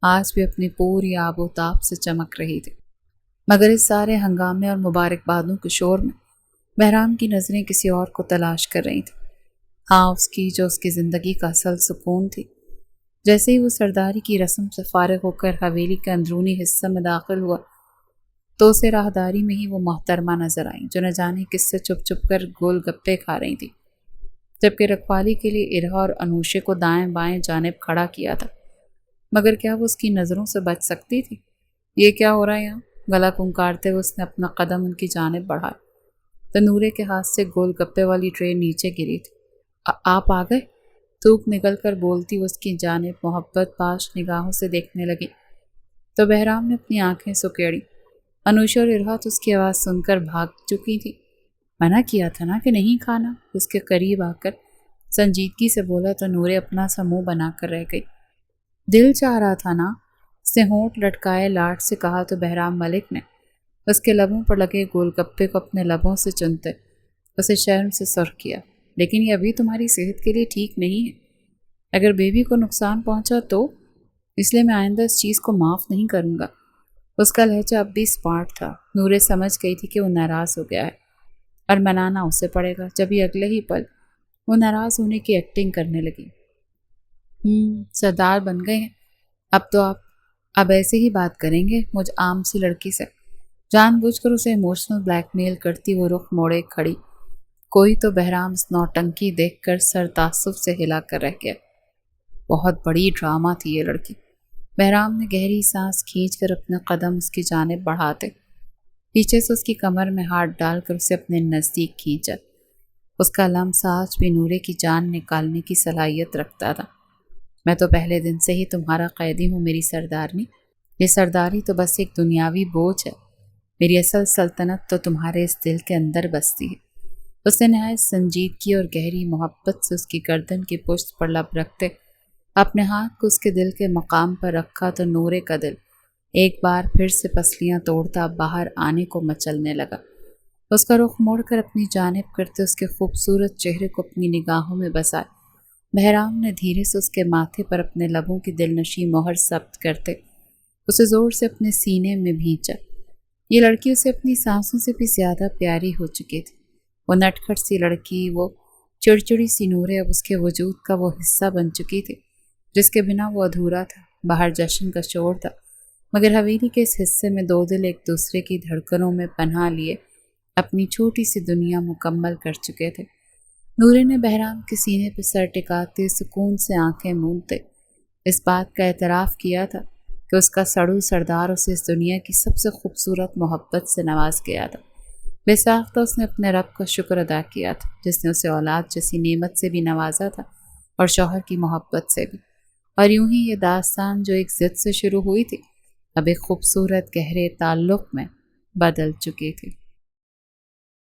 آج بھی اپنی پوری آب و تاب سے چمک رہی تھی، مگر اس سارے ہنگامے اور مبارکبادوں کے شور میں بہرام کی نظریں کسی اور کو تلاش کر رہی تھیں۔ ہاں، اس کی جو اس کی زندگی کا اصل سکون تھی۔ جیسے ہی وہ سرداری کی رسم سے فارغ ہو کر حویلی کے اندرونی حصے میں داخل ہوا تو اسے راہداری میں ہی وہ محترمہ نظر آئیں جو نہ جانے کس سے چھپ چھپ کر گول گپے کھا رہی تھی، جبکہ رکھوالی کے لیے ارہا اور انوشے کو دائیں بائیں جانب کھڑا کیا تھا، مگر کیا وہ اس کی نظروں سے بچ سکتی تھی؟ یہ کیا ہو رہا ہے یہاں؟ گلا کنکارتے ہوئے اس نے اپنا قدم ان کی جانب بڑھایا تو نورے کے ہاتھ سے گول گپے والی ٹرے نیچے گری تھی۔ آپ آ گئے؟ تھوک نکل کر بولتی اس کی جانب محبت باش نگاہوں سے دیکھنے لگی تو بہرام نے اپنی آنکھیں سکیڑی۔ انوشا اور ارہا تو اس کی آواز سن کر بھاگ چکی تھی۔ منع کیا تھا نا کہ نہیں کھانا، اس کے قریب آ کر سنجیدگی سے بولا تو نورے اپنا سا منہ بنا کر رہ گئی۔ دل چاہ رہا تھا نا، اس نے ہونٹ لٹکائے لاڈ سے کہا تو بہرام ملک نے اس کے لبوں پر لگے گول گپے کو اپنے لبوں سے چنتے اسے شرم سے سرخ کیا۔ لیکن یہ ابھی تمہاری صحت کے لیے ٹھیک نہیں ہے۔ اگر بیبی کو نقصان پہنچا تو؟ اس لیے میں آئندہ اس چیز کو معاف نہیں کروں گا۔ اس کا لہجہ اب بھی اسمارٹ تھا۔ نورے سمجھ گئی تھی کہ وہ ناراض ہو گیا ہے اور منانا اسے پڑے گا۔ جب ہی اگلے ہی پل وہ ناراض ہونے کی ایکٹنگ کرنے لگی۔ سردار بن گئے ہیں اب تو آپ اب ایسے ہی بات کریں گے مجھ عام سی لڑکی سے؟ جان بوجھ کر اسے ایموشنل بلیک میل کرتی وہ رخ موڑے کھڑی۔ کوئی تو بہرام اس نوٹنکی دیکھ کر سر تعصب سے ہلا کر رہ گیا۔ بہت بڑی ڈرامہ تھی یہ لڑکی۔ بہرام نے گہری سانس کھینچ کر اپنا قدم اس کی جانب بڑھاتے پیچھے سے اس کی کمر میں ہاتھ ڈال کر اسے اپنے نزدیک کھینچا۔ اس کا لمس آج بھی نورے کی جان نکالنے کی صلاحیت رکھتا تھا۔ میں تو پہلے دن سے ہی تمہارا قیدی ہوں میری سردارنی۔ یہ سرداری تو بس ایک دنیاوی بوجھ ہے۔ میری اصل سلطنت تو تمہارے اس دل کے اندر بستی ہے۔ اس نے نہایت سنجیدگی اور گہری محبت سے اس کی گردن کی پشت پر لب رکھتے اپنے ہاتھ کو اس کے دل کے مقام پر رکھا تو نورے کا دل ایک بار پھر سے پسلیاں توڑتا باہر آنے کو مچلنے لگا۔ اس کا رخ موڑ کر اپنی جانب کرتے اس کے خوبصورت چہرے کو اپنی نگاہوں میں بسائے بہرام نے دھیرے سے اس کے ماتھے پر اپنے لبوں کی دلنشی مہر ثبت کرتے اسے زور سے اپنے سینے میں بھینچا۔ یہ لڑکی اسے اپنی سانسوں سے بھی زیادہ پیاری ہو چکی تھی۔ وہ نٹ کھٹ سی لڑکی، وہ چڑچڑی سی نورے اب اس کے وجود کا وہ حصہ بن چکی تھی جس کے بنا وہ ادھورا تھا۔ باہر جشن کا شور تھا مگر حویلی کے اس حصے میں دو دل ایک دوسرے کی دھڑکنوں میں پناہ لیے اپنی چھوٹی سی دنیا مکمل کر چکے تھے۔ نورے نے بہرام کے سینے پہ سر ٹکاتے سکون سے آنکھیں مونتے اس بات کا اعتراف کیا تھا کہ اس کا سڑو سردار اسے اس دنیا کی سب سے خوبصورت محبت سے نواز گیا تھا۔ بے ساختہ اس نے اپنے رب کا شکر ادا کیا تھا جس نے اسے اولاد جیسی نعمت سے بھی نوازا تھا اور شوہر کی محبت سے بھی۔ اور یوں ہی یہ داستان جو ایک ضد سے شروع ہوئی تھی اب ایک خوبصورت گہرے تعلق میں بدل چکی تھی۔